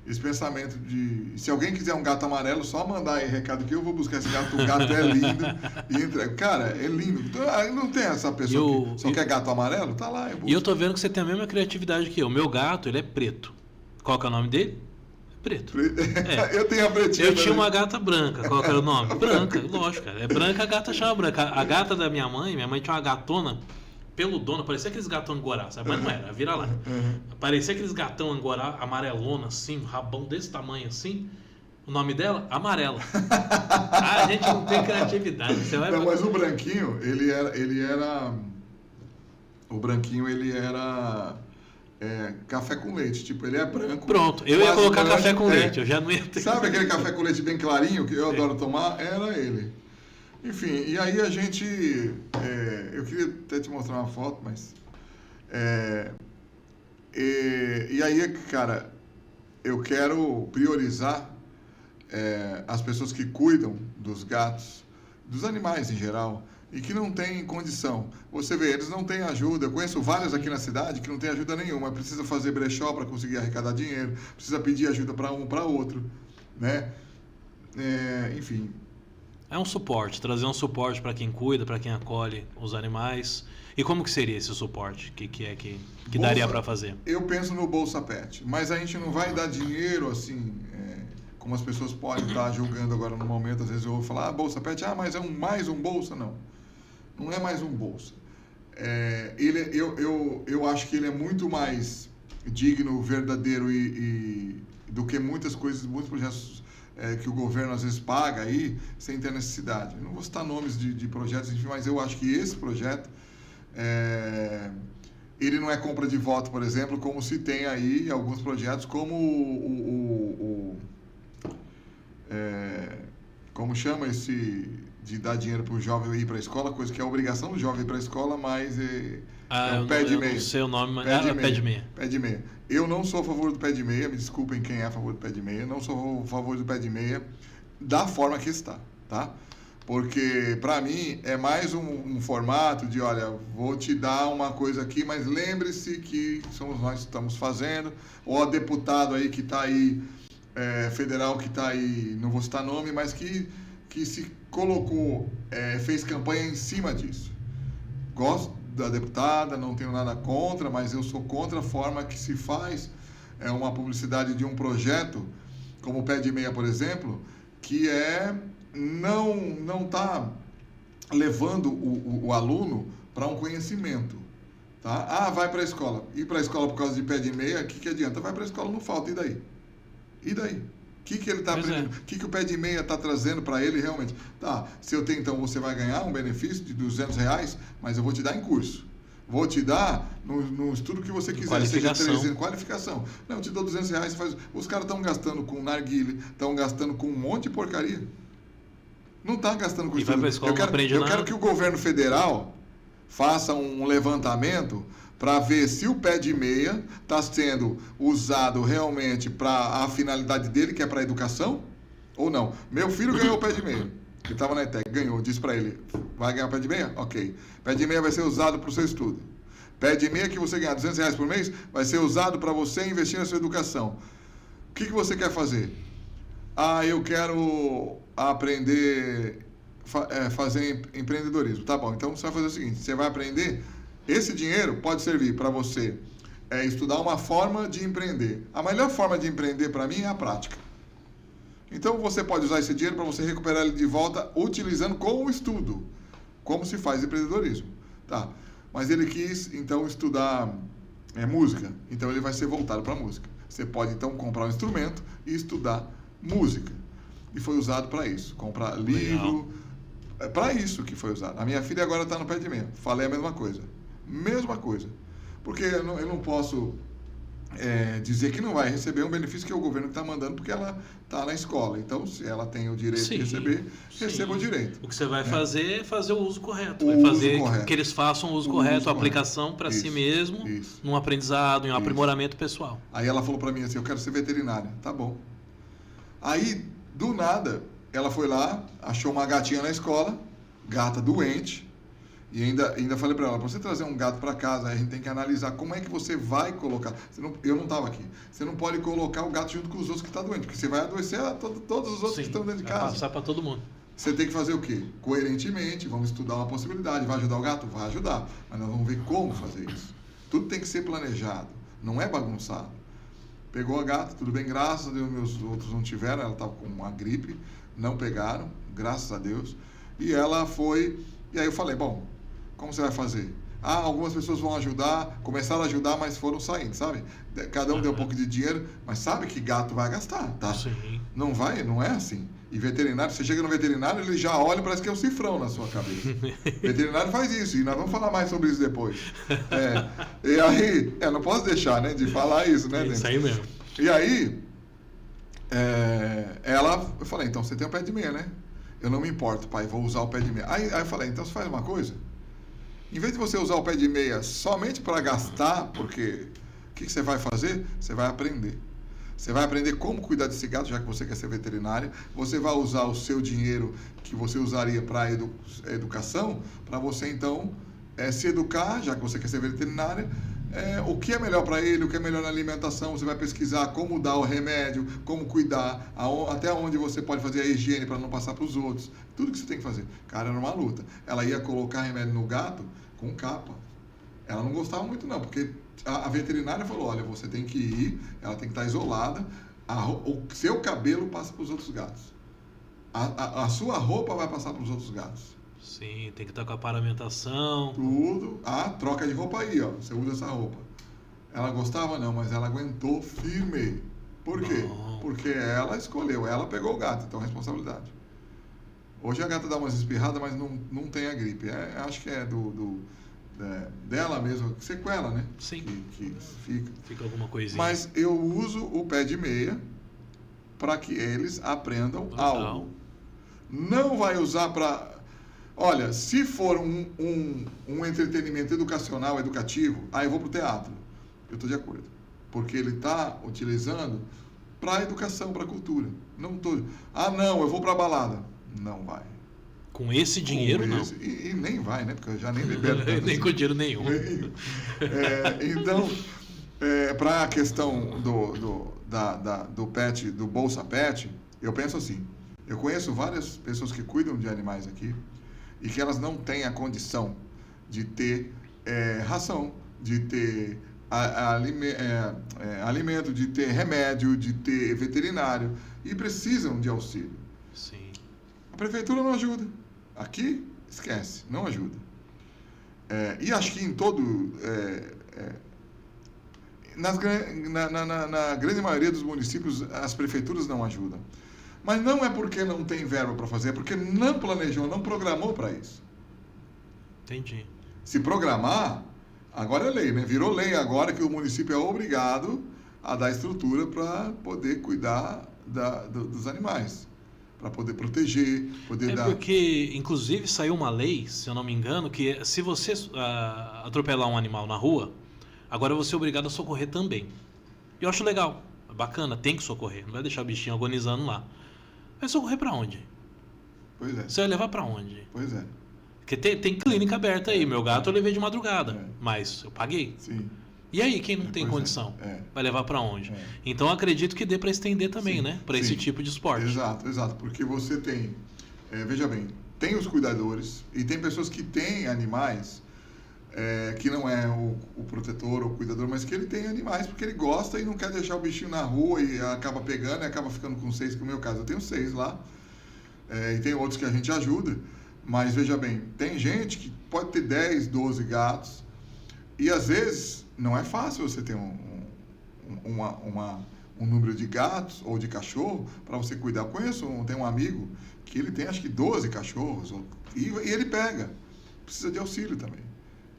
esse pensamento de... Se alguém quiser um gato amarelo, só mandar aí recado que eu vou buscar esse gato. O gato é lindo e entrega. Cara, é lindo. Então, não tem essa pessoa que só quer gato amarelo? Tá lá, eu busco. E eu tô vendo que você tem a mesma criatividade que eu. O meu gato, ele é preto. Qual que é o nome dele? Preto. Eu tenho a pretinha. Eu tinha uma gata branca. Qual que era o nome? Branca, lógico, cara. É branca, a gata chama branca. A gata da minha mãe tinha uma gatona peludona, parecia aqueles gatão angorá, sabe? Mas não era, vira lá. Parecia aqueles gatão angorá, amarelona assim, um rabão desse tamanho assim. O nome dela? Amarela. A gente não tem criatividade. Você vai... Não, mas o branquinho, ele era... O branquinho, ele era... café com leite, tipo, ele é branco. Pronto, eu ia colocar café com leite, eu já não ia ter. Sabe aquele café com leite bem clarinho, que eu adoro tomar? Era ele. Enfim, e aí a gente... eu queria até te mostrar uma foto, mas... e aí, cara, eu quero priorizar as pessoas que cuidam dos gatos, dos animais em geral, e que não têm condição. Você vê, eles não têm ajuda. Eu conheço vários aqui na cidade que não têm ajuda nenhuma. Precisa fazer brechó para conseguir arrecadar dinheiro, precisa pedir ajuda para um, para outro, né? Enfim. É um suporte, trazer um suporte para quem cuida, para quem acolhe os animais. E como que seria esse suporte? Que daria para fazer? Eu penso no Bolsa Pet, mas a gente não vai dar dinheiro assim, como as pessoas podem estar julgando agora no momento. Às vezes eu vou falar, Bolsa Pet, mas é mais um Bolsa. Não, não é mais um Bolsa. Eu acho que ele é muito mais digno, verdadeiro do que muitos projetos que o governo às vezes paga aí sem ter necessidade. Eu não vou citar nomes de projetos, enfim, mas eu acho que esse projeto ele não é compra de voto, por exemplo, como se tem aí alguns projetos como como chama esse de dar dinheiro para o jovem ir para a escola, coisa que é obrigação do jovem ir para a escola, mas é um pé de meia. Eu não sei o nome, mas pé de meia. Pé de meia. Eu não sou a favor do pé de meia, me desculpem quem é a favor do pé de meia, não sou a favor do pé de meia da forma que está, tá? Porque, para mim, é mais um formato de, olha, vou te dar uma coisa aqui, mas lembre-se que somos nós que estamos fazendo, ou a deputado aí que está aí, federal que está aí, não vou citar nome, mas que se colocou, fez campanha em cima disso. Gosto da deputada, não tenho nada contra, mas eu sou contra a forma que se faz uma publicidade de um projeto, como o Pé de Meia, por exemplo, que não está levando o aluno para um conhecimento. Tá? Vai para a escola. Ir para a escola por causa de pé de meia, o que adianta? Vai para a escola, não falta. E daí? E daí? O que ele está aprendendo? O que o pé de meia está trazendo para ele realmente? Tá, se eu tenho, então você vai ganhar um benefício de R$200, mas eu vou te dar em curso. Vou te dar no estudo que você quiser, seja 300, qualificação. Não, eu te dou R$200, os caras estão gastando com narguile, estão gastando com um monte de porcaria. Não está gastando com isso. Eu quero que o governo federal faça um levantamento para ver se o pé de meia está sendo usado realmente para a finalidade dele, que é para a educação, ou não. Meu filho ganhou o pé de meia. Ele estava na ETEC, ganhou. Disse para ele, vai ganhar o pé de meia? Ok. Pé de meia vai ser usado para o seu estudo. Pé de meia que você ganhar R$200 por mês vai ser usado para você investir na sua educação. O que você quer fazer? Eu quero aprender fazer empreendedorismo. Tá bom, então você vai fazer o seguinte, você vai aprender, esse dinheiro pode servir para você estudar uma forma de empreender. A melhor forma de empreender para mim é a prática. Então você pode usar esse dinheiro para você recuperar ele de volta utilizando com o estudo, como se faz empreendedorismo. Tá. Mas ele quis então estudar música, então ele vai ser voltado para a música. Você pode então comprar um instrumento e estudar música. E foi usado para isso. Comprar livro. É para isso que foi usado. A minha filha agora está no pé de meia. Falei a mesma coisa. Mesma coisa. Porque eu não posso dizer que não vai receber um benefício que é o governo está mandando, porque ela está na escola. Então, se ela tem o direito de receber, receba o direito. O que você vai fazer é fazer o uso correto. Vai fazer que eles façam o uso correto, a aplicação para si mesmo, num aprendizado, em um aprimoramento pessoal. Aí ela falou para mim assim, eu quero ser veterinária. Tá bom. Aí, do nada, ela foi lá, achou uma gatinha na escola, gata doente, e ainda falei para ela, para você trazer um gato para casa, a gente tem que analisar como é que você vai colocar. Eu não estava aqui. Você não pode colocar o gato junto com os outros que estão doentes, porque você vai adoecer todos os outros que estão dentro de casa. Vai passar para todo mundo. Você tem que fazer o quê? Coerentemente, vamos estudar uma possibilidade. Vai ajudar o gato? Vai ajudar. Mas nós vamos ver como fazer isso. Tudo tem que ser planejado, não é bagunçado. Pegou a gata, tudo bem, graças a Deus, meus outros não tiveram, ela estava com uma gripe, não pegaram, graças a Deus. E ela foi, e aí eu falei, bom, como você vai fazer? Algumas pessoas vão ajudar, começaram a ajudar, mas foram saindo, sabe? Cada um deu um pouco de dinheiro, mas sabe que gato vai gastar, tá? Sim. Não é assim. E veterinário, você chega no veterinário, ele já olha, parece que é um cifrão na sua cabeça. Veterinário faz isso, e nós vamos falar mais sobre isso depois. E aí, não posso deixar, né, de falar isso, né? Isso aí mesmo. E aí, eu falei, então você tem o pé de meia, né? Eu não me importo, pai, vou usar o pé de meia. Aí eu falei, então você faz uma coisa, em vez de você usar o pé de meia somente para gastar, porque o que você vai fazer? Você vai aprender. Você vai aprender como cuidar desse gato, já que você quer ser veterinário. Você vai usar o seu dinheiro que você usaria para a educação, para você, então, se educar, já que você quer ser veterinária, o que é melhor para ele, o que é melhor na alimentação, você vai pesquisar como dar o remédio, como cuidar, até onde você pode fazer a higiene para não passar para os outros, tudo que você tem que fazer. Cara, era uma luta. Ela ia colocar remédio no gato com capa. Ela não gostava muito não, porque a veterinária falou, olha, você tem que ir, ela tem que estar isolada, o seu cabelo passa para os outros gatos. A sua roupa vai passar para os outros gatos. Sim, tem que estar com a paramentação. Tudo. Troca de roupa aí, ó. Você usa essa roupa. Ela gostava não, mas ela aguentou firme. Por quê? Bom. Porque ela escolheu, ela pegou o gato, então responsabilidade. Hoje a gata dá umas espirradas, mas não tem a gripe. Acho que é dela mesmo, sequela, né? Sim. Que fica. Fica alguma coisinha. Mas eu uso o pé de meia para que eles aprendam algo. Não vai usar para... Olha, se for um entretenimento educacional, educativo, aí eu vou pro teatro. Eu estou de acordo. Porque ele está utilizando para educação, para cultura. Não tô... não, eu vou para balada. Não vai. Com esse dinheiro, não. E nem vai, né? Porque eu já nem libero tanto nem assim. com dinheiro nenhum. Então, para a questão do pet, do Bolsa Pet, eu penso assim, eu conheço várias pessoas que cuidam de animais aqui e que elas não têm a condição de ter ração, de ter alimento, de ter remédio, de ter veterinário e precisam de auxílio. Sim. A prefeitura não ajuda. Aqui, esquece, não ajuda. E acho que em todo... na grande maioria dos municípios, as prefeituras não ajudam. Mas não é porque não tem verba para fazer, é porque não planejou, não programou para isso. Entendi. Se programar, agora é lei, né? Virou lei agora que o município é obrigado a dar estrutura para poder cuidar dos animais, para poder proteger, poder dar... Porque, inclusive, saiu uma lei, se eu não me engano, que se você atropelar um animal na rua, agora você é obrigado a socorrer também. E eu acho legal, bacana, tem que socorrer, não vai deixar o bichinho agonizando lá. Vai socorrer pra onde? Pois é. Você vai levar pra onde? Pois é. Porque tem clínica aberta aí, meu gato eu levei de madrugada, mas eu paguei. Sim. E aí, quem não tem condição? Vai levar pra onde? Então, acredito que dê pra estender também, Sim, né? Pra esse tipo de esporte. Exato. Porque você tem... veja bem, tem os cuidadores e tem pessoas que têm animais que não é o protetor ou o cuidador, mas que ele tem animais porque ele gosta e não quer deixar o bichinho na rua e acaba pegando e acaba ficando com 6, que é o meu caso. Eu tenho 6 lá. E tem outros que a gente ajuda. Mas, veja bem, tem gente que pode ter 10, 12 gatos e, às vezes, não é fácil você ter um número de gatos ou de cachorro para você cuidar. Eu tenho um amigo que ele tem, acho que 12 cachorros e ele pega. Precisa de auxílio também,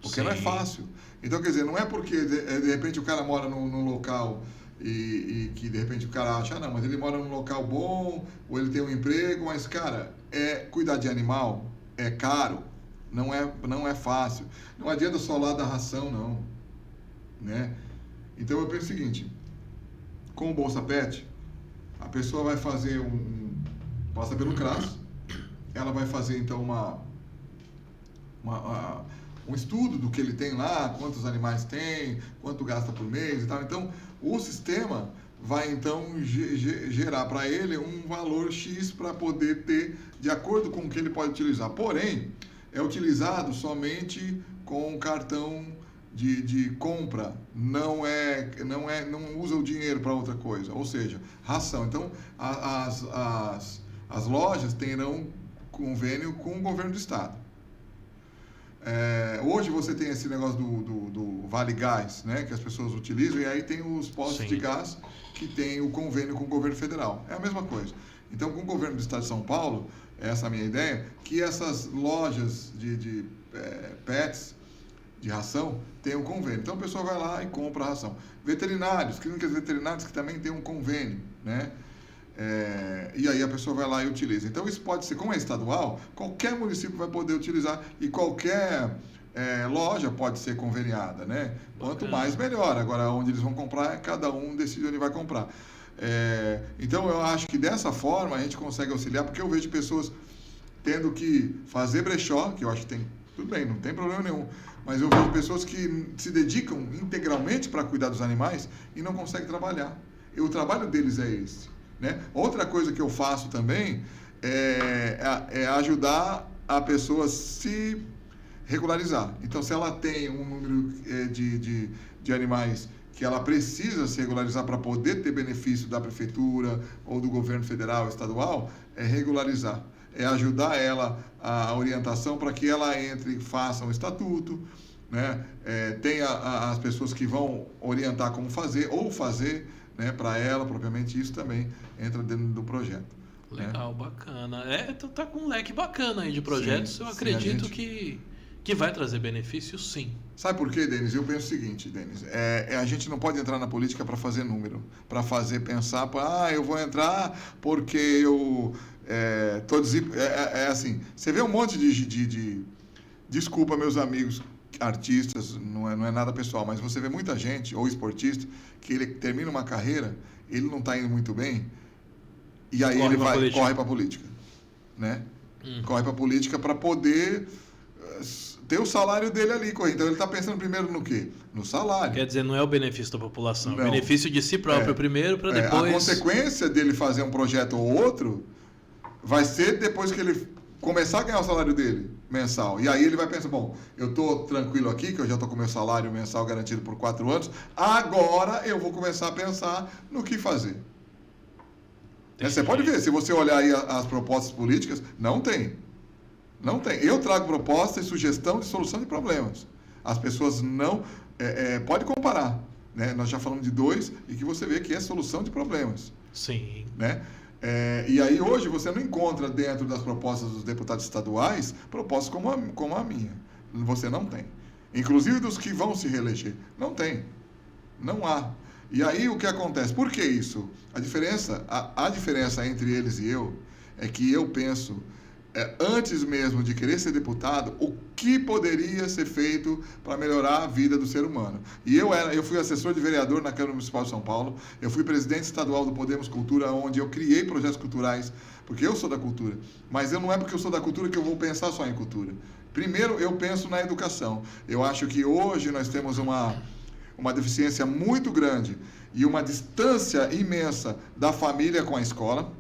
porque não é fácil. Então, quer dizer, não é porque, de repente, o cara mora num local... E que de repente o cara acha, não, mas ele mora num local bom, ou ele tem um emprego, mas, cara, cuidar de animal é caro, não é fácil. Não adianta só lá da ração, não. Né? Então eu penso o seguinte, com o Bolsa Pet, a pessoa vai fazer passa pelo CRAS, ela vai fazer então um estudo do que ele tem lá, quantos animais tem, quanto gasta por mês e tal. Então, o sistema vai então gerar para ele um valor X para poder ter de acordo com o que ele pode utilizar. Porém, é utilizado somente com cartão de compra, não usa o dinheiro para outra coisa, ou seja, ração. Então, as lojas terão convênio com o governo do estado. Hoje você tem esse negócio do Vale Gás, né, que as pessoas utilizam, e aí tem os postos de gás que tem o convênio com o governo federal. É a mesma coisa. Então, com o governo do estado de São Paulo, essa é a minha ideia, que essas lojas de pets, de ração, tem um convênio. Então, a pessoa vai lá e compra a ração. Veterinários, clínicas veterinárias que também tem um convênio, né? E aí a pessoa vai lá e utiliza. Então isso pode ser, como é estadual, qualquer município vai poder utilizar e qualquer loja pode ser conveniada, né? Quanto mais, melhor. Agora, onde eles vão comprar, cada um decide onde vai comprar. Então eu acho que dessa forma a gente consegue auxiliar, porque eu vejo pessoas tendo que fazer brechó, que eu acho que tem Tudo bem, não tem problema nenhum. Mas eu vejo pessoas que se dedicam integralmente para cuidar dos animais e não conseguem trabalhar. E o trabalho deles é esse, né? Outra coisa que eu faço também é ajudar a pessoa se regularizar. Então, se ela tem um número de animais que ela precisa se regularizar para poder ter benefício da prefeitura ou do governo federal, estadual, é regularizar. É ajudar ela a orientação para que ela entre e faça um estatuto, né? Tem as pessoas que vão orientar como fazer ou fazer, né, para ela, propriamente isso também entra dentro do projeto. Legal, né? Bacana. Tá com um leque bacana aí de projetos. Sim, eu acredito que vai trazer benefícios, sim. Sabe por quê, Denis? Eu penso o seguinte, Denis, a gente não pode entrar na política para fazer número, para fazer pensar, eu vou entrar porque eu assim, você vê um monte de desculpa, meus amigos artistas, não é nada pessoal, mas você vê muita gente, ou esportista, que ele termina uma carreira, ele não está indo muito bem, e aí ele corre para a política, né? Corre para a política para poder ter o salário dele ali. Então ele está pensando primeiro no quê? No salário. Quer dizer, não é o benefício da população, é o benefício de si próprio primeiro, para depois... A consequência dele fazer um projeto ou outro vai ser depois que ele começar a ganhar o salário dele mensal. E aí ele vai pensar, bom, eu estou tranquilo aqui, que eu já estou com meu salário mensal garantido por 4 anos, agora eu vou começar a pensar no que fazer. Você pode ver, se você olhar aí as propostas políticas, não tem. Não tem. Eu trago proposta e sugestão de solução de problemas. As pessoas não... pode comparar, né? Nós já falamos de 2 e que você vê que é solução de problemas. Sim. Né? E aí hoje você não encontra dentro das propostas dos deputados estaduais propostas como a minha. Você não tem. Inclusive dos que vão se reeleger. Não tem. Não há. E aí o que acontece? Por que isso? A diferença entre eles e eu é que eu penso, antes mesmo de querer ser deputado, o que poderia ser feito para melhorar a vida do ser humano. E eu fui assessor de vereador na Câmara Municipal de São Paulo, eu fui presidente estadual do Podemos Cultura, onde eu criei projetos culturais, porque eu sou da cultura. Mas não é porque eu sou da cultura que eu vou pensar só em cultura. Primeiro, eu penso na educação. Eu acho que hoje nós temos uma deficiência muito grande e uma distância imensa da família com a escola.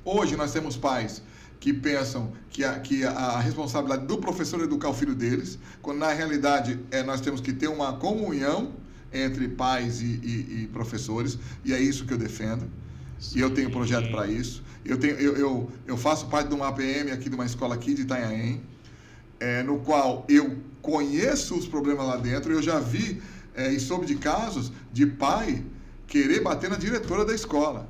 Hoje nós temos pais que pensam que a responsabilidade do professor é educar o filho deles, quando na realidade nós temos que ter uma comunhão entre pais e professores, e é isso que eu defendo. Sim. E eu tenho projeto para isso. Eu faço parte de uma APM aqui, de uma escola aqui de Itanhaém, no qual eu conheço os problemas lá dentro. Eu já vi e soube de casos de pai querer bater na diretora da escola.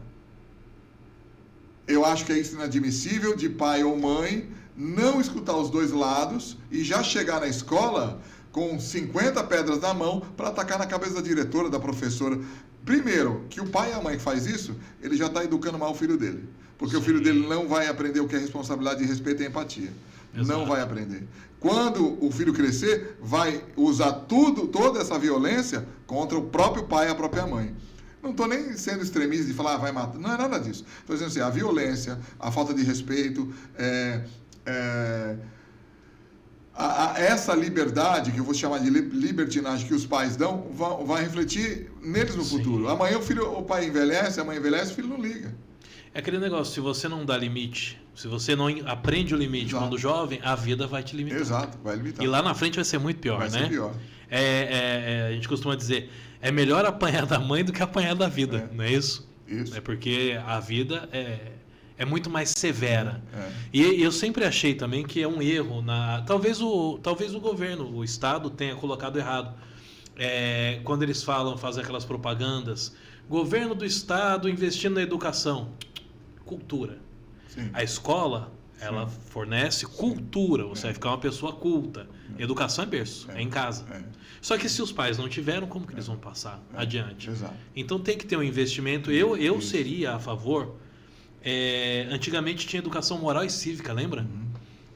Eu acho que é isso inadmissível de pai ou mãe não escutar os dois lados e já chegar na escola com 50 pedras na mão para atacar na cabeça da diretora, da professora. Primeiro, que o pai e a mãe que faz isso, ele já está educando mal o filho dele. Porque Sim. o filho dele não vai aprender o que é responsabilidade, respeito e empatia. Exato. Não vai aprender. Quando o filho crescer, vai usar toda essa violência contra o próprio pai e a própria mãe. Não estou nem sendo extremista de falar, vai matar. Não é nada disso. Estou dizendo assim, a violência, a falta de respeito, essa liberdade, que eu vou chamar de libertinagem, que os pais dão, vai refletir neles no Sim. futuro. Amanhã o pai envelhece, a mãe envelhece, o filho não liga. É aquele negócio, se você não dá limite, se você não aprende o limite Exato. Quando jovem, a vida vai te limitar. Exato, vai limitar. E lá na frente vai ser muito pior, né? Vai ser pior. A gente costuma dizer, é melhor apanhar da mãe do que apanhar da vida, não é isso? Isso. É porque a vida é muito mais severa. E eu sempre achei também que é um erro, talvez o governo, o Estado tenha colocado errado. Quando eles fazem aquelas propagandas, governo do Estado investindo na educação. Cultura. Sim. A escola, ela fornece cultura, você vai ficar uma pessoa culta. Educação é berço, é em casa. Só que se os pais não tiveram, como que eles vão passar adiante? Exato. Então tem que ter um investimento. Eu seria a favor. Antigamente tinha educação moral e cívica, lembra? Uhum.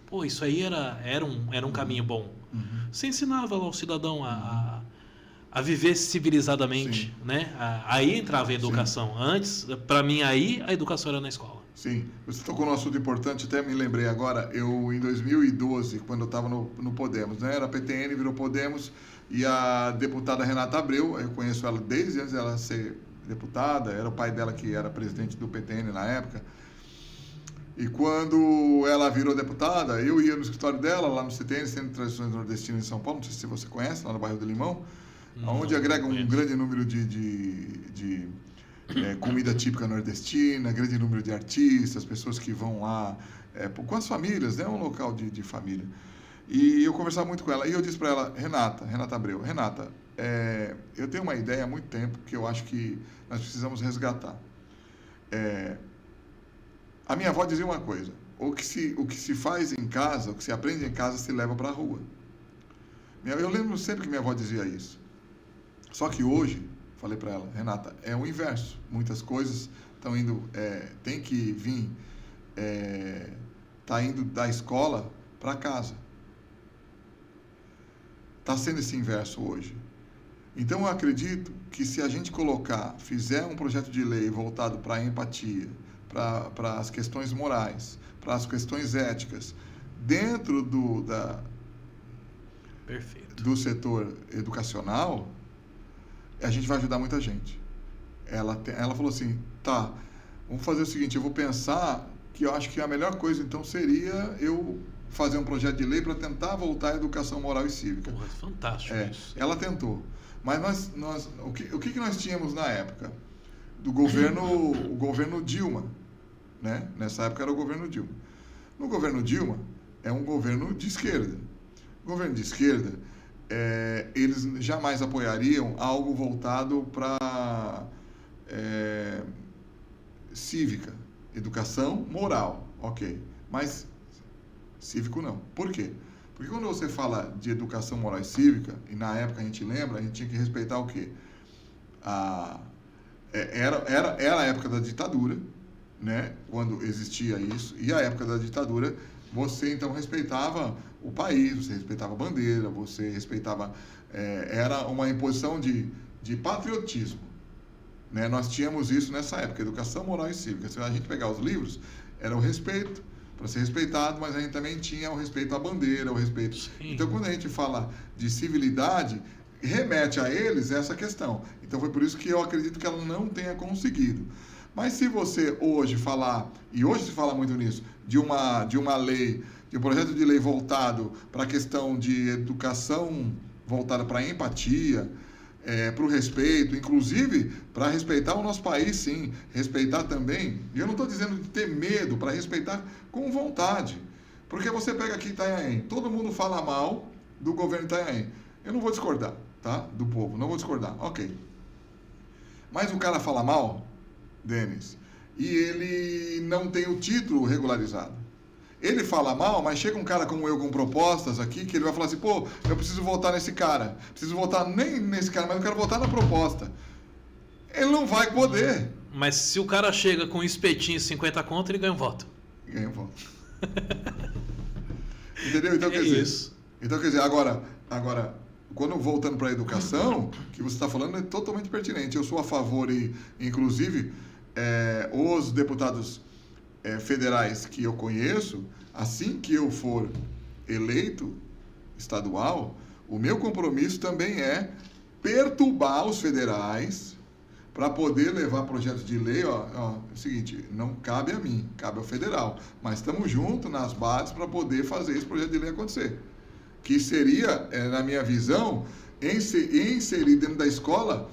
Pô, isso aí era um caminho bom. Uhum. Você ensinava lá o cidadão a viver civilizadamente, Sim. né? Aí entrava a educação. Sim. Antes, para mim, aí a educação era na escola. Sim, você tocou num assunto importante, até me lembrei agora. Eu, em 2012, quando eu estava no Podemos, né? Era PTN, virou Podemos, e a deputada Renata Abreu, eu conheço ela desde antes dela ser deputada, era o pai dela que era presidente do PTN na época. E quando ela virou deputada, eu ia no escritório dela, lá no CTN, Centro de Tradições Nordestinas em São Paulo, não sei se você conhece, lá no bairro do Limão, onde agrega um grande número de comida típica nordestina, grande número de artistas, pessoas que vão lá com as famílias, né? É um local de família. E eu conversava muito com ela, e eu disse para ela, Renata Abreu, Renata, eu tenho uma ideia há muito tempo que eu acho que nós precisamos resgatar. A minha avó dizia uma coisa, o que se faz em casa, o que se aprende em casa, se leva para a rua. Eu lembro sempre que minha avó dizia isso. Só que hoje, falei para ela, Renata, é o inverso. Muitas coisas estão indo, tem que vir, tá indo da escola para casa. Está sendo esse inverso hoje. Então, eu acredito que se a gente fizer um projeto de lei voltado para a empatia, para as questões morais, para as questões éticas, dentro do setor educacional, a gente vai ajudar muita gente. Ela falou assim, tá, vamos fazer o seguinte, eu vou pensar que eu acho que a melhor coisa, então, seria eu fazer um projeto de lei para tentar voltar à educação moral e cívica. Porra, fantástico isso. Ela tentou. Mas o que nós tínhamos na época? O governo Dilma, né? Nessa época era o governo Dilma. No governo Dilma, é um governo de esquerda. O governo de esquerda, eles jamais apoiariam algo voltado para cívica, educação moral, ok. Mas cívico não. Por quê? Porque quando você fala de educação moral e cívica, e na época a gente lembra, a gente tinha que respeitar o quê? Era a época da ditadura, né? Quando existia isso, e a época da ditadura, você então respeitava o país, você respeitava a bandeira, você respeitava... era uma imposição de patriotismo, né? Nós tínhamos isso nessa época, educação moral e cívica. Se a gente pegar os livros, era o respeito para ser respeitado, mas a gente também tinha o respeito à bandeira, o respeito... Sim. Então, quando a gente fala de civilidade, remete a eles essa questão. Então, foi por isso que eu acredito que ela não tenha conseguido. Mas se você hoje falar, e hoje se fala muito nisso, de uma lei, de um projeto de lei voltado para a questão de educação voltada para a empatia, para o respeito, inclusive para respeitar o nosso país, sim, respeitar também, e eu não estou dizendo de ter medo, para respeitar com vontade, porque você pega aqui Itanhaém, todo mundo fala mal do governo Itanhaém, eu não vou discordar, tá, do povo, não vou discordar, ok, mas o cara fala mal, Denis, e ele não tem o título regularizado. Ele fala mal, mas chega um cara como eu com propostas aqui, que ele vai falar assim, pô, eu preciso votar nesse cara. Preciso votar nem nesse cara, mas eu quero votar na proposta. Ele não vai poder. Mas se o cara chega com um espetinho 50 conto, ele ganha um voto. Ganha um voto. Entendeu? Então, quer dizer, isso. Então, quer dizer, agora quando voltando para a educação, que você está falando é totalmente pertinente. Eu sou a favor, e inclusive, os deputados federais que eu conheço, assim que eu for eleito estadual, o meu compromisso também é perturbar os federais para poder levar projetos de lei. É o seguinte, não cabe a mim, cabe ao federal, mas estamos juntos nas bases para poder fazer esse projeto de lei acontecer, que seria, na minha visão, inserir dentro da escola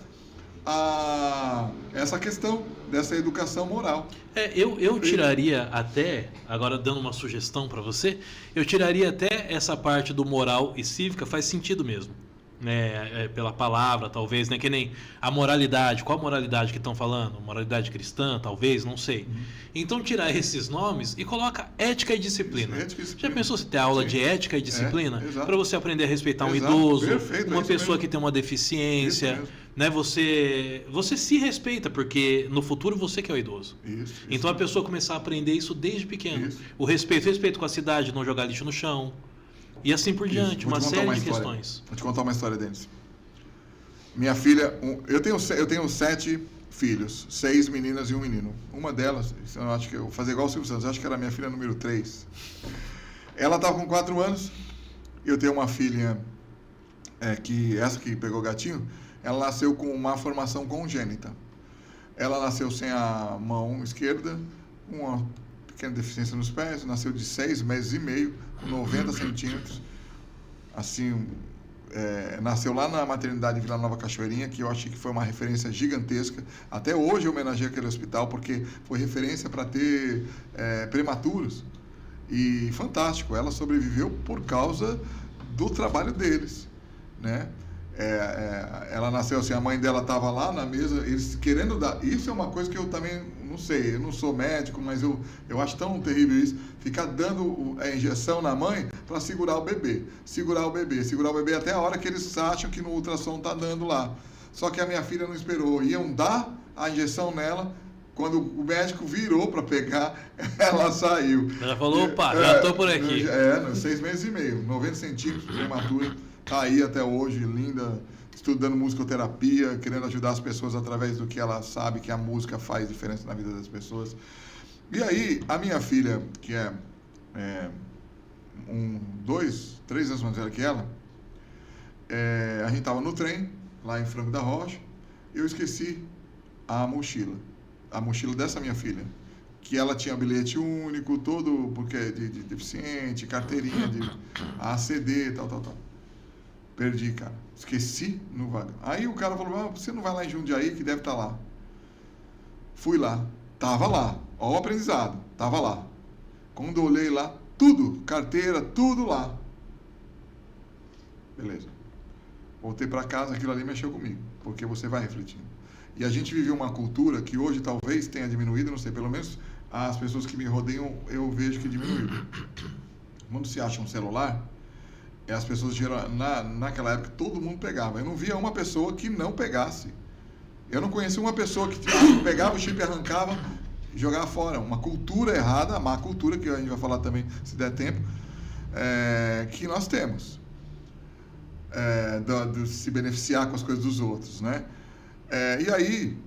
essa questão dessa educação moral. Eu tiraria até, agora dando uma sugestão para você, eu tiraria até essa parte do moral e cívica, faz sentido mesmo, né? Pela palavra, talvez, né? Que nem a moralidade, qual a moralidade que estão falando? Moralidade cristã, talvez, não sei. Então, tirar esses nomes e coloca ética e disciplina. Isso, ética e disciplina. Já pensou se ter aula de ética e disciplina? Para você aprender a respeitar um idoso, uma pessoa que tem uma deficiência, né? Você se respeita, porque no futuro você que é o idoso. Isso, então a pessoa começar a aprender isso desde pequeno. O respeito com a cidade, não jogar lixo no chão. E assim por diante, uma série de questões. Vou te contar uma história, Denis. Minha filha, eu tenho 7 filhos, 6 meninas e um menino. Uma delas, eu acho que eu vou fazer igual o Silvio Santos, acho que era a minha filha número 3. Ela estava com 4 anos, eu tenho uma filha, essa que pegou o gatinho, ela nasceu com uma formação congênita. Ela nasceu sem a mão esquerda, com uma pequena deficiência nos pés, nasceu de 6 meses e meio, com 90 centímetros, assim... nasceu lá na maternidade Vila Nova Cachoeirinha, que eu achei que foi uma referência gigantesca. Até hoje eu homenageei aquele hospital, porque foi referência para ter prematuros. E fantástico, ela sobreviveu por causa do trabalho deles, né? Ela nasceu assim, a mãe dela estava lá na mesa, eles querendo dar... Isso é uma coisa que eu também, não sei, eu não sou médico, mas eu acho tão terrível isso, ficar dando a injeção na mãe para segurar o bebê, até a hora que eles acham que no ultrassom está dando lá. Só que a minha filha não esperou, iam dar a injeção nela, quando o médico virou para pegar, ela saiu. Ela falou, opa, já estou por aqui. 6 meses e meio, 90 centímetros, prematura. Está aí até hoje, linda, estudando musicoterapia, querendo ajudar as pessoas através do que ela sabe que a música faz diferença na vida das pessoas. E aí, a minha filha, que é 3 anos mais velha que ela, a gente estava no trem, lá em Franco da Rocha, e eu esqueci a mochila dessa minha filha, que ela tinha bilhete único, todo, porque é de deficiente, carteirinha de ACD, tal. Perdi, cara. Esqueci no vagão. Aí o cara falou, você não vai lá em Jundiaí, que deve estar lá. Fui lá. Tava lá. Ó o aprendizado. Tava lá. Quando eu olhei lá, tudo, carteira, tudo lá. Beleza. Voltei para casa, aquilo ali mexeu comigo, porque você vai refletindo. E a gente viveu uma cultura que hoje talvez tenha diminuído, não sei, pelo menos as pessoas que me rodeiam, eu vejo que diminuiu. Quando se acha um celular, as pessoas naquela época todo mundo pegava. Eu não via uma pessoa que não pegasse. Eu não conhecia uma pessoa que pegava o chip, arrancava e jogava fora. Uma cultura errada, a má cultura, que a gente vai falar também se der tempo, que nós temos. De se beneficiar com as coisas dos outros, né? E aí,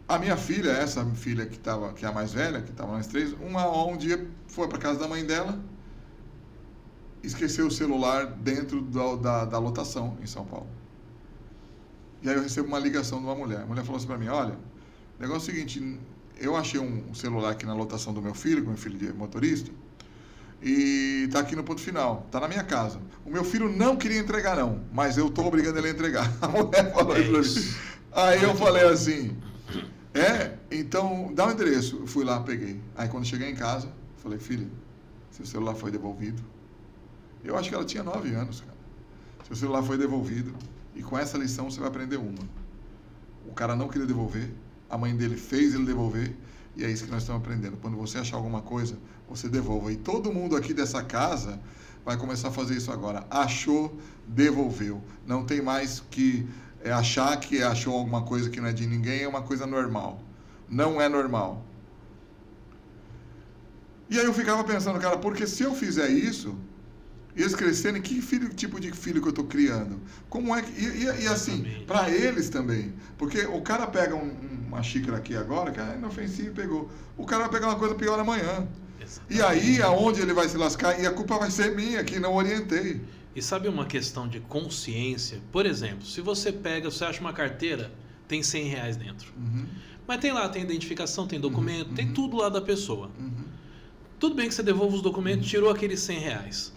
a minha filha, essa filha que é a mais velha, que estava nós 3, um dia foi para casa da mãe dela, esqueceu o celular dentro da lotação em São Paulo. E aí eu recebo uma ligação de uma mulher. A mulher falou assim para mim, olha, o negócio é o seguinte, eu achei um celular aqui na lotação do meu filho de motorista, e está aqui no ponto final, está na minha casa. O meu filho não queria entregar não, mas eu estou obrigando ele a entregar. A mulher falou isso para mim. Aí eu falei assim, então dá o endereço. Eu fui lá, peguei. Aí quando cheguei em casa, falei, filha, seu celular foi devolvido. Eu acho que ela tinha 9 anos, cara. Seu celular foi devolvido e com essa lição você vai aprender uma. O cara não queria devolver, a mãe dele fez ele devolver e é isso que nós estamos aprendendo. Quando você achar alguma coisa, você devolva. E todo mundo aqui dessa casa vai começar a fazer isso agora. Achou, devolveu. Não tem mais que achar que achou alguma coisa que não é de ninguém, é uma coisa normal. Não é normal. E aí eu ficava pensando, cara, porque se eu fizer isso, eles crescerem, tipo de filho que eu estou criando? Como é que... E assim, para eles também. Porque o cara pega uma xícara aqui agora, que é inofensivo, pegou. O cara vai pegar uma coisa pior amanhã. Exatamente. E aí, aonde ele vai se lascar? E a culpa vai ser minha, que não orientei. E sabe uma questão de consciência? Por exemplo, se você acha uma carteira, tem R$100 dentro. Uhum. Mas tem identificação, tem documento, tem tudo lá da pessoa. Uhum. Tudo bem que você devolve os documentos, tirou aqueles R$100.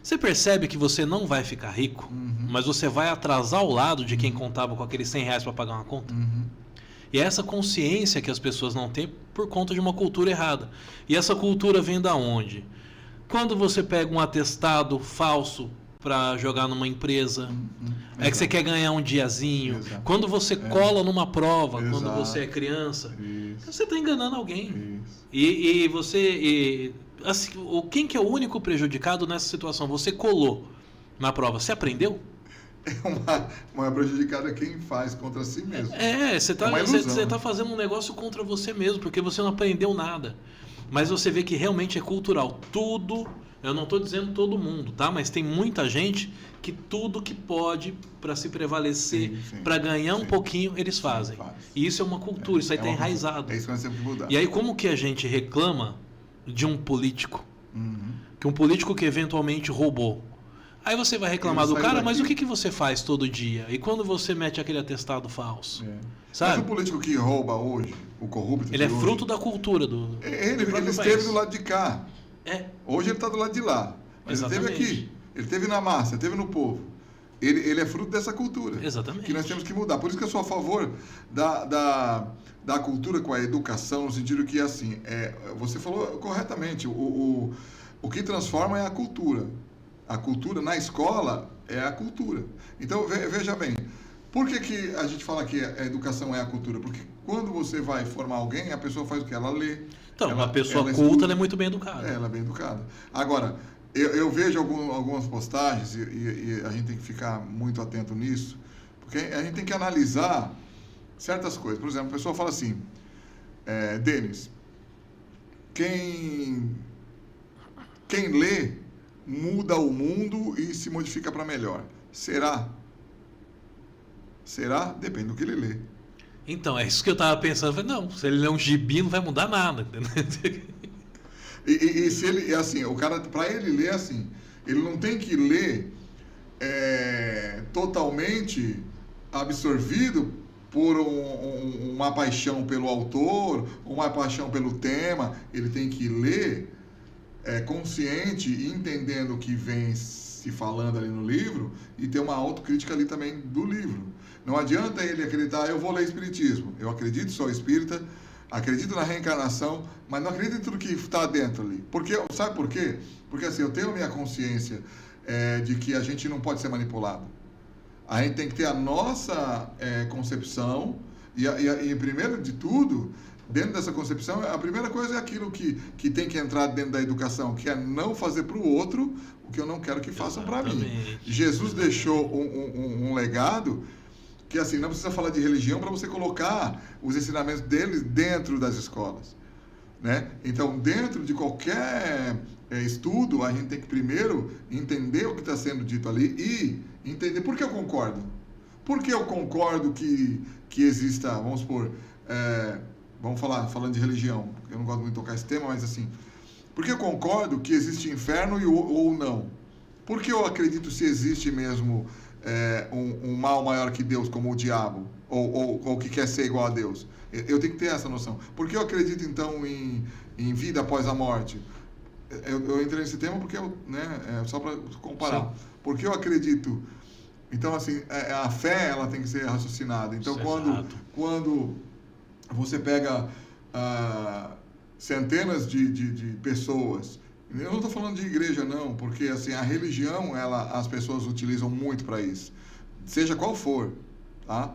Você percebe que você não vai ficar rico, mas você vai atrasar o lado de quem contava com aqueles R$100 para pagar uma conta? E é essa consciência que as pessoas não têm por conta de uma cultura errada. E essa cultura vem da onde? Quando você pega um atestado falso para jogar numa empresa, que você quer ganhar um diazinho. Exato. Quando você cola numa prova, quando você é criança, você está enganando alguém. Assim, quem que é o único prejudicado nessa situação? Você colou na prova, você aprendeu? Uma prejudicada quem faz contra si mesmo. Você está fazendo um negócio contra você mesmo, porque você não aprendeu nada. Mas você vê que realmente é cultural. Tudo Eu não estou dizendo todo mundo, tá? Mas tem muita gente que tudo que pode para se prevalecer, para ganhar um pouquinho, eles fazem. E isso é uma cultura, isso aí está enraizado. É isso que nós temos que mudar. E aí como que a gente reclama de um político? Que um político que eventualmente roubou. Aí você vai reclamar do cara, mas o que você faz todo dia? E quando você mete aquele atestado falso? Sabe? Mas o político que rouba hoje, o corrupto... Ele é fruto da cultura do Ele esteve país. do lado de cá. Hoje ele está do lado de lá. Mas ele esteve aqui. Ele esteve na massa, ele esteve no povo. Ele é fruto dessa cultura. Exatamente. Que nós temos que mudar. Por isso que eu sou a favor da cultura com a educação, no sentido que, assim, você falou corretamente, o que transforma é a cultura. A cultura na escola é a cultura. Então, veja bem, por que a gente fala que a educação é a cultura? Porque quando você vai formar alguém, a pessoa faz o quê? Ela lê. Então, uma pessoa culta, ela é muito bem educada. Ela é bem educada. Agora, eu vejo algumas postagens e a gente tem que ficar muito atento nisso, porque a gente tem que analisar certas coisas. Por exemplo, a pessoa fala assim, Denis, quem lê muda o mundo e se modifica para melhor. Será? Será? Depende do que ele lê. Então, é isso que eu estava pensando. Eu falei, não, se ele ler um gibi não vai mudar nada. E se ele, assim, o cara, para ele ler assim, ele não tem que ler totalmente absorvido por uma paixão pelo autor, uma paixão pelo tema. Ele tem que ler consciente e entendendo o que vem se falando ali no livro e ter uma autocrítica ali também do livro. Não adianta ele acreditar, eu vou ler Espiritismo, eu acredito, sou espírita, acredito na reencarnação, mas não acredito em tudo que está dentro ali. Sabe por quê? Porque assim, eu tenho a minha consciência de que a gente não pode ser manipulado. A gente tem que ter a nossa concepção e primeiro de tudo, dentro dessa concepção, a primeira coisa é aquilo que tem que entrar dentro da educação, que é não fazer para o outro o que eu não quero que façam para mim. Jesus deixou um legado que assim, não precisa falar de religião para você colocar os ensinamentos deles dentro das escolas, né? Então, dentro de qualquer estudo, a gente tem que primeiro entender o que está sendo dito ali e entender por que eu concordo. Por que eu concordo que exista, vamos supor, vamos falando de religião, eu não gosto muito de tocar esse tema, mas assim, por que eu concordo que existe inferno ou não? Por que eu acredito se existe mesmo um mal maior que Deus, como o diabo, ou que quer ser igual a Deus? Eu tenho que ter essa noção. Por que eu acredito, então, em vida após a morte? Eu entrei nesse tema porque só para comparar. Sim. Por que eu acredito? Então, assim, a fé, ela tem que ser raciocinada. Então, quando você pega centenas de pessoas, eu não estou falando de igreja, não, porque assim, a religião, as pessoas utilizam muito para isso, seja qual for, tá?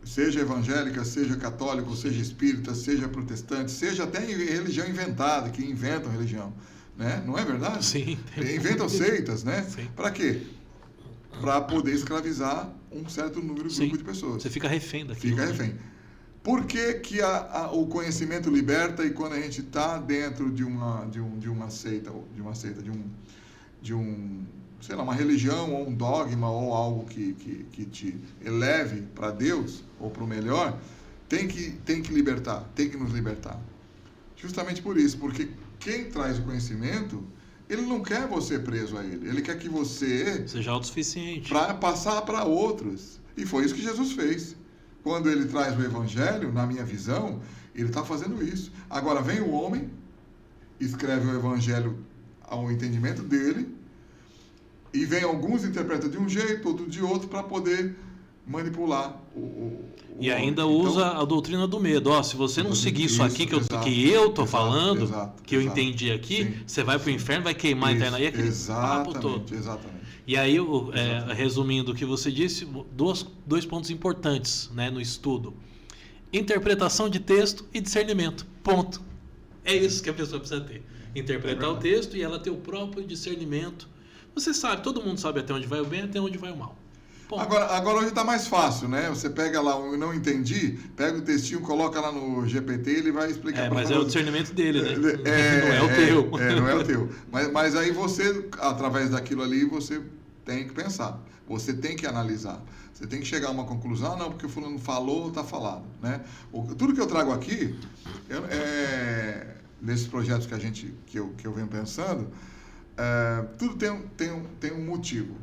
Seja evangélica, seja católico, seja espírita, seja protestante, seja até religião inventada, que inventam religião, né? Não é verdade? Sim. Inventam seitas, né? Para quê? Para poder escravizar um certo grupo de pessoas. Você fica refém daquilo. Fica refém. Por que o conhecimento liberta e quando a gente está dentro de uma seita, sei lá, uma religião ou um dogma ou algo que te eleve para Deus ou para o melhor, tem que libertar, tem que nos libertar. Justamente por isso, porque quem traz o conhecimento, ele não quer você preso a ele, ele quer que você seja autossuficiente para passar para outros. E foi isso que Jesus fez. Quando ele traz o evangelho, na minha visão, ele está fazendo isso. Agora vem o homem, escreve o evangelho ao entendimento dele, e vem alguns interpretam de um jeito, outro de outro, para poder manipular o e ainda usa a doutrina do medo. Se você não seguir isso aqui que eu estou falando, que eu entendi aqui, sim, você vai para o inferno, vai queimar a eterna. E aquele papo todo. Exatamente. E aí, resumindo o que você disse, dois pontos importantes, né, no estudo. Interpretação de texto e discernimento. Ponto. É isso que a pessoa precisa ter. Interpretar o texto e ela ter o próprio discernimento. Você sabe, todo mundo sabe até onde vai o bem, até onde vai o mal. Ponto. Agora hoje está mais fácil, né? Você pega lá o não entendi, pega o textinho, coloca lá no GPT, ele vai explicar para Mas você. é o discernimento dele, né? Não é o teu. Não é o teu. Mas aí você, através daquilo ali, você tem que pensar. Você tem que analisar. Você tem que chegar a uma conclusão. Não, porque o fulano falou, está falado, né? Tudo que eu trago aqui, nesses projetos que eu venho pensando, tudo tem um motivo.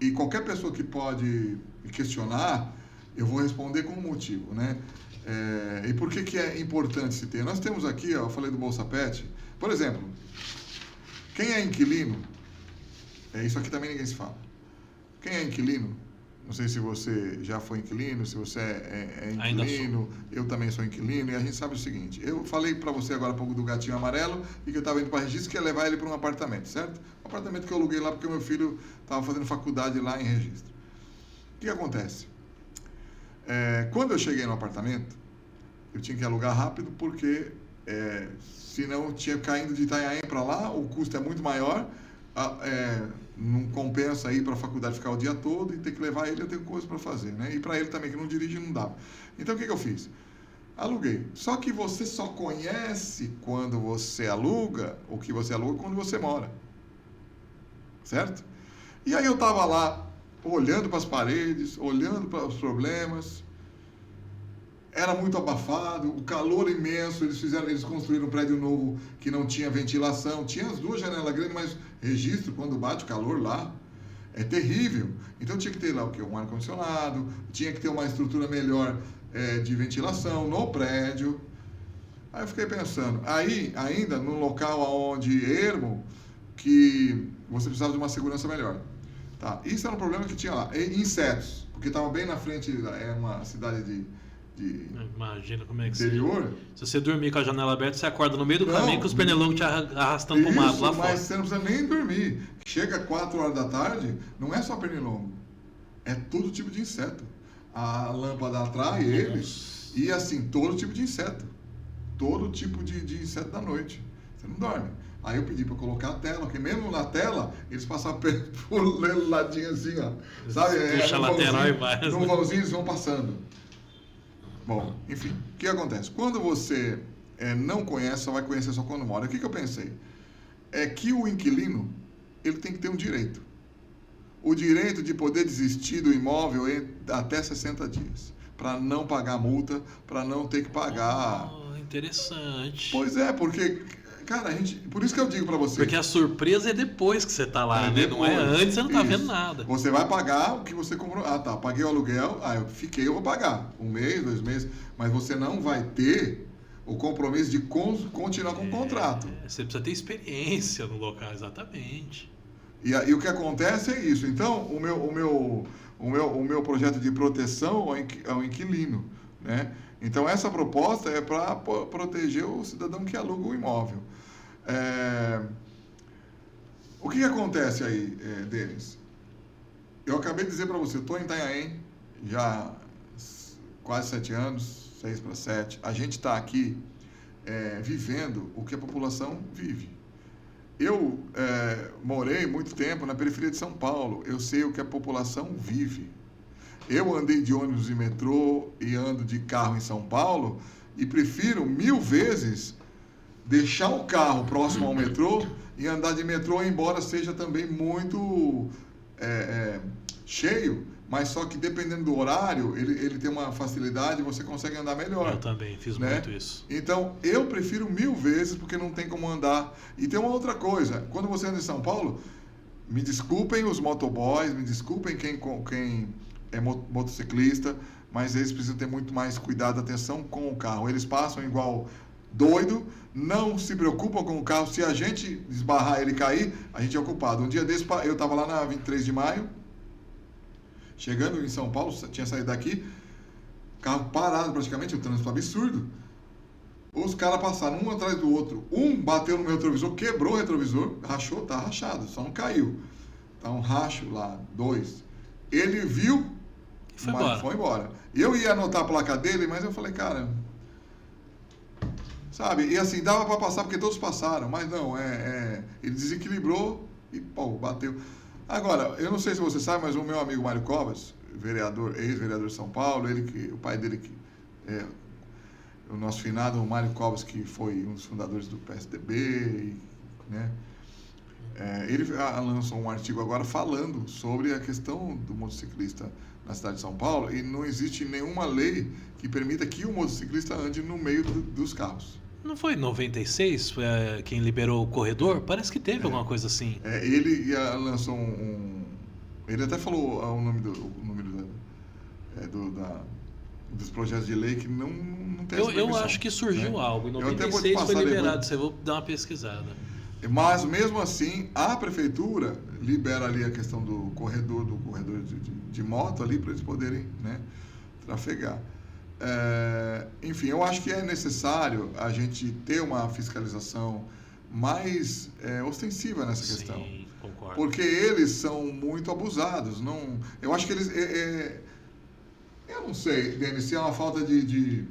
E qualquer pessoa que pode questionar, eu vou responder com um motivo, né? E por que é importante se ter? Nós temos aqui, eu falei do Bolsa Pet, por exemplo, quem é inquilino, isso aqui também ninguém se fala. Quem é inquilino, não sei se você já foi inquilino, se você é inquilino, eu também sou inquilino, e a gente sabe o seguinte, eu falei para você agora há pouco do gatinho amarelo, e que eu estava indo para registro, que ia levar ele para um apartamento, certo? Um apartamento que eu aluguei lá porque o meu filho estava fazendo faculdade lá em registro. O que acontece? Quando eu cheguei no apartamento, eu tinha que alugar rápido, porque senão eu tinha caindo de Itanhaém para lá, o custo é muito maior, não compensa ir para a faculdade ficar o dia todo e ter que levar ele, eu tenho coisa para fazer, né? E para ele também, que não dirige, não dava. Então, o que eu fiz? Aluguei. Só que você só conhece quando você aluga, o que você aluga quando você mora. Certo? E aí eu estava lá, olhando para as paredes, olhando para os problemas, era muito abafado, o calor imenso, eles construíram um prédio novo que não tinha ventilação, tinha as duas janelas grandes, mas registro, quando bate o calor lá, é terrível. Então tinha que ter lá um ar-condicionado, tinha que ter uma estrutura melhor de ventilação no prédio. Aí eu fiquei pensando, ainda num local onde ermo, que você precisava de uma segurança melhor. Tá? Isso era um problema que tinha lá. E insetos, porque estava bem na frente, uma cidade de Imagina como é que interior. Se você dormir com a janela aberta, você acorda no meio do caminho com os pernilongos te arrastando pro mato lá fora. Mas você não precisa nem dormir. Chega 4 horas da tarde, não é só pernilongo. É todo tipo de inseto. A lâmpada atrai eles. E assim, todo tipo de inseto. Todo tipo de inseto da noite. Você não dorme. Aí eu pedi para colocar a tela, porque mesmo na tela, eles passavam por ladinho assim, ó. Sabe? Puxa a lateral e vai. Num vãozinho eles vão passando. Bom, enfim, o que acontece? Quando você não conhece, só vai conhecer só quando mora. O que eu pensei? É que o inquilino, ele tem que ter um direito. O direito de poder desistir do imóvel até 60 dias. Para não pagar multa, para não ter que pagar. Interessante. Pois é, porque, cara, por isso que eu digo para você. Porque a surpresa é depois que você tá lá, né? Não é antes, você não tá vendo nada. Você vai pagar o que você comprou. Ah, tá, paguei o aluguel, eu vou pagar. 1 mês, 2 meses. Mas você não vai ter o compromisso de continuar com o contrato. Você precisa ter experiência no local, exatamente. E o que acontece é isso. Então, o meu projeto de proteção ao inquilino, né? Então, essa proposta é para proteger o cidadão que aluga o imóvel. O que acontece aí, Denis? Eu acabei de dizer para você, eu estou em Itanhaém já quase 7 anos, 6 para 7. A gente está aqui vivendo o que a população vive. Eu morei muito tempo na periferia de São Paulo. Eu sei o que a população vive. Eu andei de ônibus e metrô e ando de carro em São Paulo e prefiro 1000 vezes deixar o carro próximo ao metrô e andar de metrô, embora seja também muito cheio, mas só que dependendo do horário, ele tem uma facilidade e você consegue andar melhor. Eu também fiz muito isso. Então, eu prefiro 1000 vezes porque não tem como andar. E tem uma outra coisa, quando você anda em São Paulo, me desculpem os motoboys, me desculpem quem é motociclista, mas eles precisam ter muito mais cuidado, atenção com o carro. Eles passam igual doido, não se preocupam com o carro. Se a gente esbarrar ele e cair, a gente é o culpado. Um dia desse, eu estava lá na 23 de maio, chegando em São Paulo, tinha saído daqui, carro parado praticamente, um trânsito absurdo. Os caras passaram um atrás do outro. Um bateu no meu retrovisor, quebrou o retrovisor, rachou, tá rachado, só não caiu. Tá um racho lá, 2. Ele viu, mas foi embora. Eu ia anotar a placa dele, mas eu falei, cara, sabe? E assim, dava para passar porque todos passaram, mas não, ele desequilibrou e, bateu. Agora, eu não sei se você sabe, mas o meu amigo Mário Covas, vereador, ex-vereador de São Paulo, o pai dele, o nosso finado, o Mário Covas, que foi um dos fundadores do PSDB, né? Ele lançou um artigo agora falando sobre a questão do motociclista na cidade de São Paulo, e não existe nenhuma lei que permita que o motociclista ande no meio dos carros. Não foi em 96 quem liberou o corredor? Parece que teve alguma coisa assim. Ele lançou ele até falou o número dos projetos de lei que não tem essa Eu acho que surgiu algo. Em 96 foi liberado. Você vai dar uma pesquisada. Mas, mesmo assim, a prefeitura libera ali a questão do corredor de moto ali para eles poderem, né, trafegar. Enfim, eu acho que é necessário a gente ter uma fiscalização mais ostensiva nessa questão. Sim, concordo. Porque eles são muito abusados. Eu acho que eles... eu não sei, Denis, se é uma falta de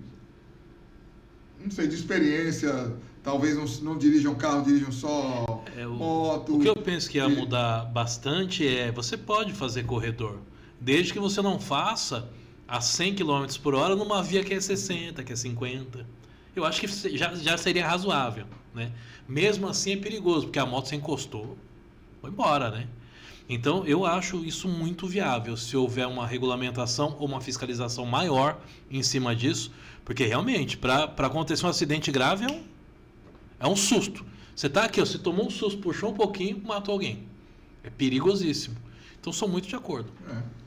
experiência. Talvez não dirijam carro, dirijam só moto. O que eu penso que ia mudar bastante você pode fazer corredor, desde que você não faça a 100 km por hora numa via que é 60, que é 50. Eu acho que já seria razoável, né? Mesmo assim é perigoso, porque a moto se encostou, foi embora, né? Então eu acho isso muito viável, se houver uma regulamentação ou uma fiscalização maior em cima disso, porque realmente, para acontecer um acidente grave é um susto. Você está aqui, você tomou um susto, puxou um pouquinho, matou alguém. É perigosíssimo. Então, sou muito de acordo.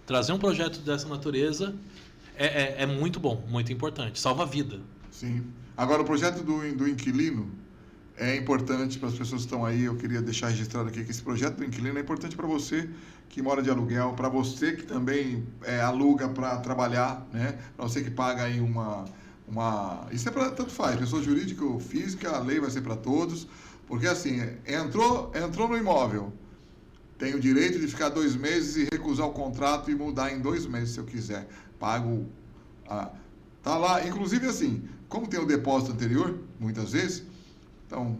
Trazer um projeto dessa natureza é muito bom, muito importante. Salva a vida. Sim. Agora, o projeto do inquilino é importante para as pessoas que estão aí. Eu queria deixar registrado aqui que esse projeto do inquilino é importante para você que mora de aluguel, para você que também aluga para trabalhar, né? Para você que paga aí isso para tanto faz, pessoa jurídica ou física, a lei vai ser para todos, porque assim, entrou no imóvel, tem o direito de ficar 2 meses e recusar o contrato e mudar em 2 meses se eu quiser, pago, tá lá, inclusive assim, como tem o depósito anterior, muitas vezes, então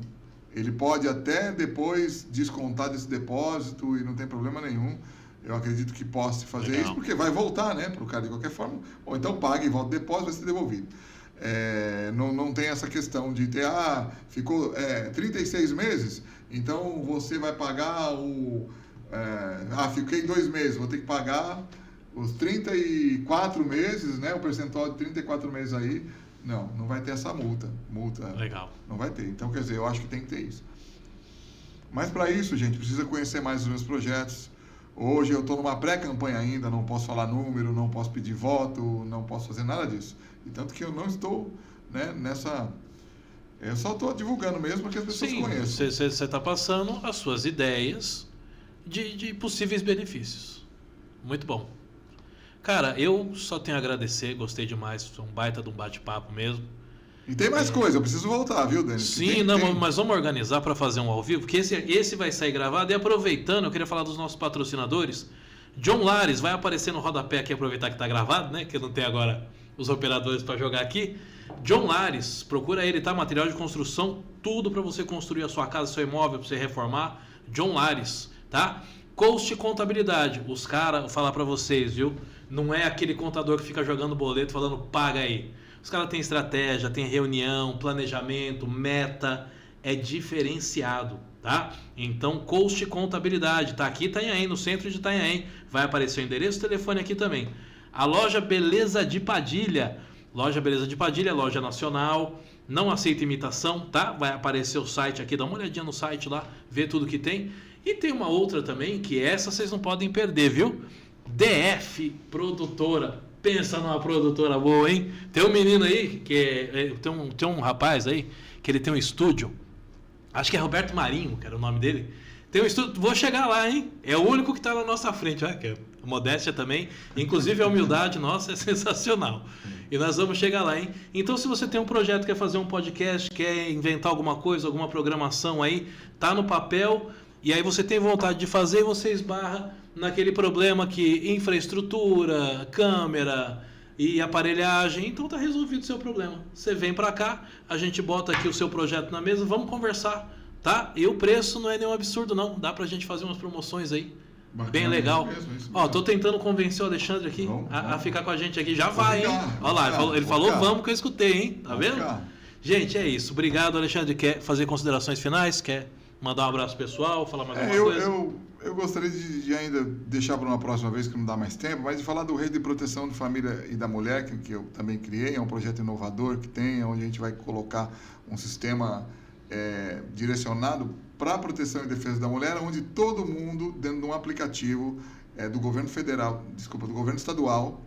ele pode até depois descontar desse depósito e não tem problema nenhum. Eu acredito que possa fazer Legal. Isso, porque vai voltar, né, para o cara de qualquer forma, ou então paga e volta o depósito, vai ser devolvido. Não tem essa questão de ter, ficou 36 meses, então você vai pagar fiquei 2 meses, vou ter que pagar os 34 meses, né, o percentual de 34 meses aí. Não vai ter essa multa. Legal. Não vai ter. Então, quer dizer, eu acho que tem que ter isso. Mas para isso, gente, precisa conhecer mais os meus projetos. Hoje eu estou numa pré-campanha ainda, não posso falar número, não posso pedir voto, não posso fazer nada disso. E tanto que eu não estou, né, nessa... Eu só estou divulgando mesmo para que as pessoas conheçam. Você está passando as suas ideias de possíveis benefícios. Muito bom. Cara, eu só tenho a agradecer, gostei demais, foi um baita de um bate-papo mesmo. E tem mais coisa, eu preciso voltar, viu, Denis? Sim, mas vamos organizar para fazer um ao vivo, porque esse vai sair gravado. E aproveitando, eu queria falar dos nossos patrocinadores. John Lares vai aparecer no rodapé aqui, aproveitar que está gravado, né? Que não tem agora os operadores para jogar aqui. John Lares, procura ele, tá? Material de construção, tudo para você construir a sua casa, seu imóvel, para você reformar. John Lares, tá? Coast Contabilidade, os caras, vou falar para vocês, viu? Não é aquele contador que fica jogando boleto falando paga aí. Os caras têm estratégia, têm reunião, planejamento, meta, é diferenciado, tá? Então, Coast Contabilidade, tá aqui em Itanhaém, no centro de Itanhaém, vai aparecer o endereço e o telefone aqui também. A loja Beleza de Padilha, loja nacional, não aceita imitação, tá? Vai aparecer o site aqui, dá uma olhadinha no site lá, vê tudo que tem. E tem uma outra também, que essa vocês não podem perder, viu? DF Produtora. Pensa numa produtora boa, hein? Tem um menino aí, tem um rapaz aí, que ele tem um estúdio, acho que é Roberto Marinho, que era o nome dele. Tem um estúdio, vou chegar lá, hein? É o único que está na nossa frente, olha, que é a modéstia também, inclusive a humildade nossa é sensacional. E nós vamos chegar lá, hein? Então, se você tem um projeto, quer fazer um podcast, quer inventar alguma coisa, alguma programação aí, tá no papel, e aí você tem vontade de fazer, você esbarra naquele problema que infraestrutura, câmera e aparelhagem, então tá resolvido o seu problema. Você vem para cá, a gente bota aqui o seu projeto na mesa, vamos conversar, tá? E o preço não é nenhum absurdo não, dá pra gente fazer umas promoções aí, Bacana, bem legal. isso mesmo. Ó, tô tentando convencer o Alexandre aqui a ficar com a gente aqui. Já vai, hein? Olha lá, ele falou vamos que eu escutei, hein? Tá vendo? Gente, é isso. Obrigado, Alexandre. Quer fazer considerações finais? Quer mandar um abraço pessoal? Falar mais alguma coisa? Eu gostaria de ainda deixar para uma próxima vez, que não dá mais tempo, mas de falar do Rede de Proteção de Família e da Mulher, que eu também criei. É um projeto inovador que tem, onde a gente vai colocar um sistema direcionado para a proteção e defesa da mulher, onde todo mundo, dentro de um aplicativo do governo federal, do governo estadual,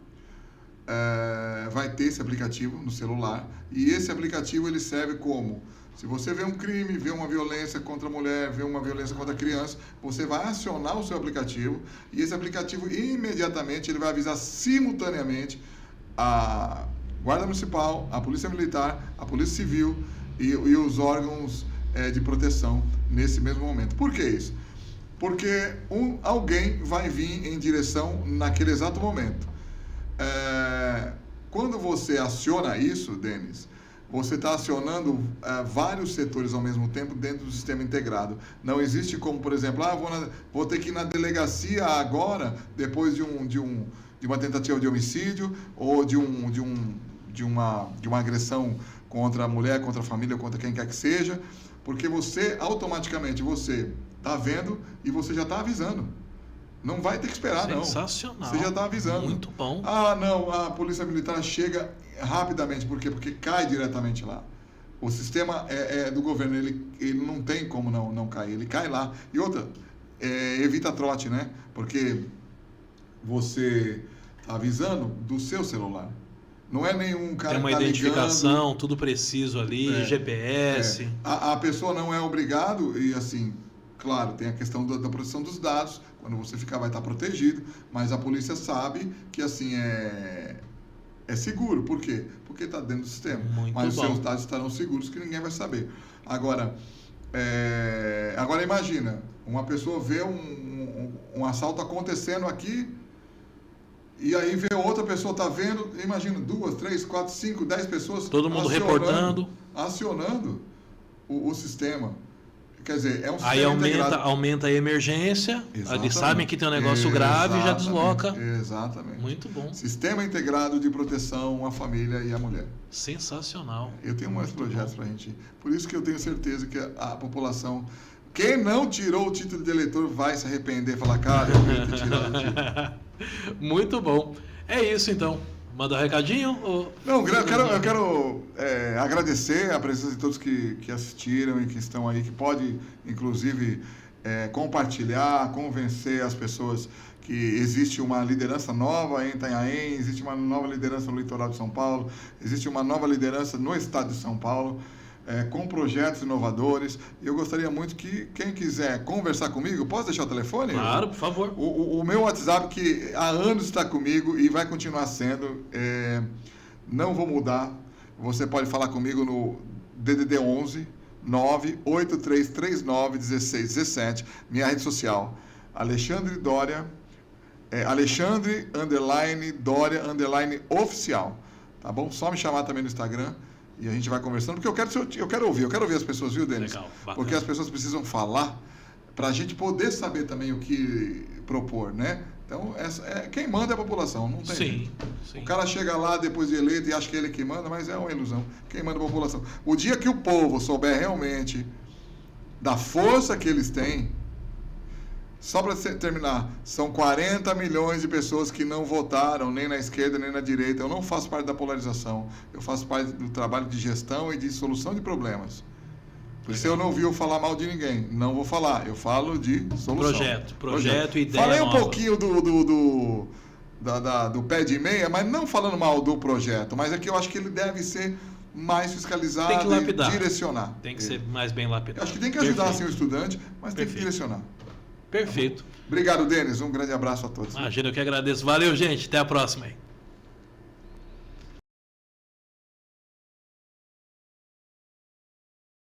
vai ter esse aplicativo no celular. E esse aplicativo ele serve como: se você vê um crime, vê uma violência contra a mulher, vê uma violência contra a criança, você vai acionar o seu aplicativo e esse aplicativo imediatamente ele vai avisar simultaneamente a Guarda Municipal, a Polícia Militar, a Polícia Civil e os órgãos de proteção nesse mesmo momento. Por que isso? Porque alguém vai vir em direção naquele exato momento. Quando você aciona isso, Denis, você está acionando vários setores ao mesmo tempo dentro do sistema integrado. Não existe como, por exemplo, vou ter que ir na delegacia agora, depois de uma tentativa de homicídio ou de uma agressão contra a mulher, contra a família, contra quem quer que seja, porque automaticamente você está vendo e você já está avisando. Não vai ter que esperar, não. Sensacional. Você já está avisando. Muito bom. Não, a Polícia Militar chega rapidamente. Por quê? Porque cai diretamente lá. O sistema do governo, ele não tem como não cair. Ele cai lá. E outra, evita trote, né? Porque você está avisando do seu celular. Não é nenhum cara tem uma que tá identificação, ligando, tudo preciso ali, GPS. A pessoa não é obrigado, e assim, claro, tem a questão da proteção dos dados. Quando você ficar, vai estar protegido, mas a polícia sabe que assim é seguro. Por quê? Porque está dentro do sistema. Mas os seus dados estarão seguros, que ninguém vai saber. Agora imagina, uma pessoa vê um assalto acontecendo aqui, e aí vê outra pessoa está vendo, imagina, 2, 3, 4, 5, 10 pessoas todo mundo acionando o sistema. Quer dizer, é um sistema aí integrado. aumenta a emergência, eles sabem que tem um negócio grave e já desloca. Exatamente. Muito bom. Sistema integrado de proteção à família e à mulher. Sensacional. Eu tenho mais projetos para a gente. Por isso que eu tenho certeza que a população, quem não tirou o título de eleitor, vai se arrepender e falar, cara, eu queria ter tirado o título. Muito bom. É isso então. Manda um recadinho? Ou... Não, eu quero agradecer a presença de todos que assistiram e que estão aí, que pode, inclusive, compartilhar, convencer as pessoas que existe uma liderança nova em Itanhaém, existe uma nova liderança no litoral de São Paulo, existe uma nova liderança no estado de São Paulo, com projetos inovadores. Eu gostaria muito que quem quiser conversar comigo, posso deixar o telefone? Claro, por favor. O meu WhatsApp, que há anos está comigo e vai continuar sendo, não vou mudar. Você pode falar comigo no DDD 11 98339 1617, minha rede social, Alexandre Dória, Alexandre_Dória_oficial, tá bom? Só me chamar também no Instagram. E a gente vai conversando, porque eu quero ouvir as pessoas, viu, Denis? Legal, bacana. Porque as pessoas precisam falar para a gente poder saber também o que propor, né? Então, quem manda é a população, não tem jeito. Sim. O cara chega lá depois de eleito e acha que ele que manda, mas é uma ilusão. Quem manda é a população. O dia que o povo souber realmente da força que eles têm, só para terminar, são 40 milhões de pessoas que não votaram nem na esquerda nem na direita. Eu não faço parte da polarização. Eu faço parte do trabalho de gestão e de solução de problemas. Por isso eu não ouvi eu falar mal de ninguém. Não vou falar. Eu falo de solução. Projeto, ideia. Falei um nova. pouquinho do pé de meia, mas não falando mal do projeto. Mas é que eu acho que ele deve ser mais fiscalizado tem que lapidar. E direcionar. Tem que ser mais bem lapidado. Eu acho que tem que ajudar sim, o estudante, mas tem que direcionar. Perfeito. Obrigado, Denis. Um grande abraço a todos. Imagina, eu que agradeço. Valeu, gente. Até a próxima aí.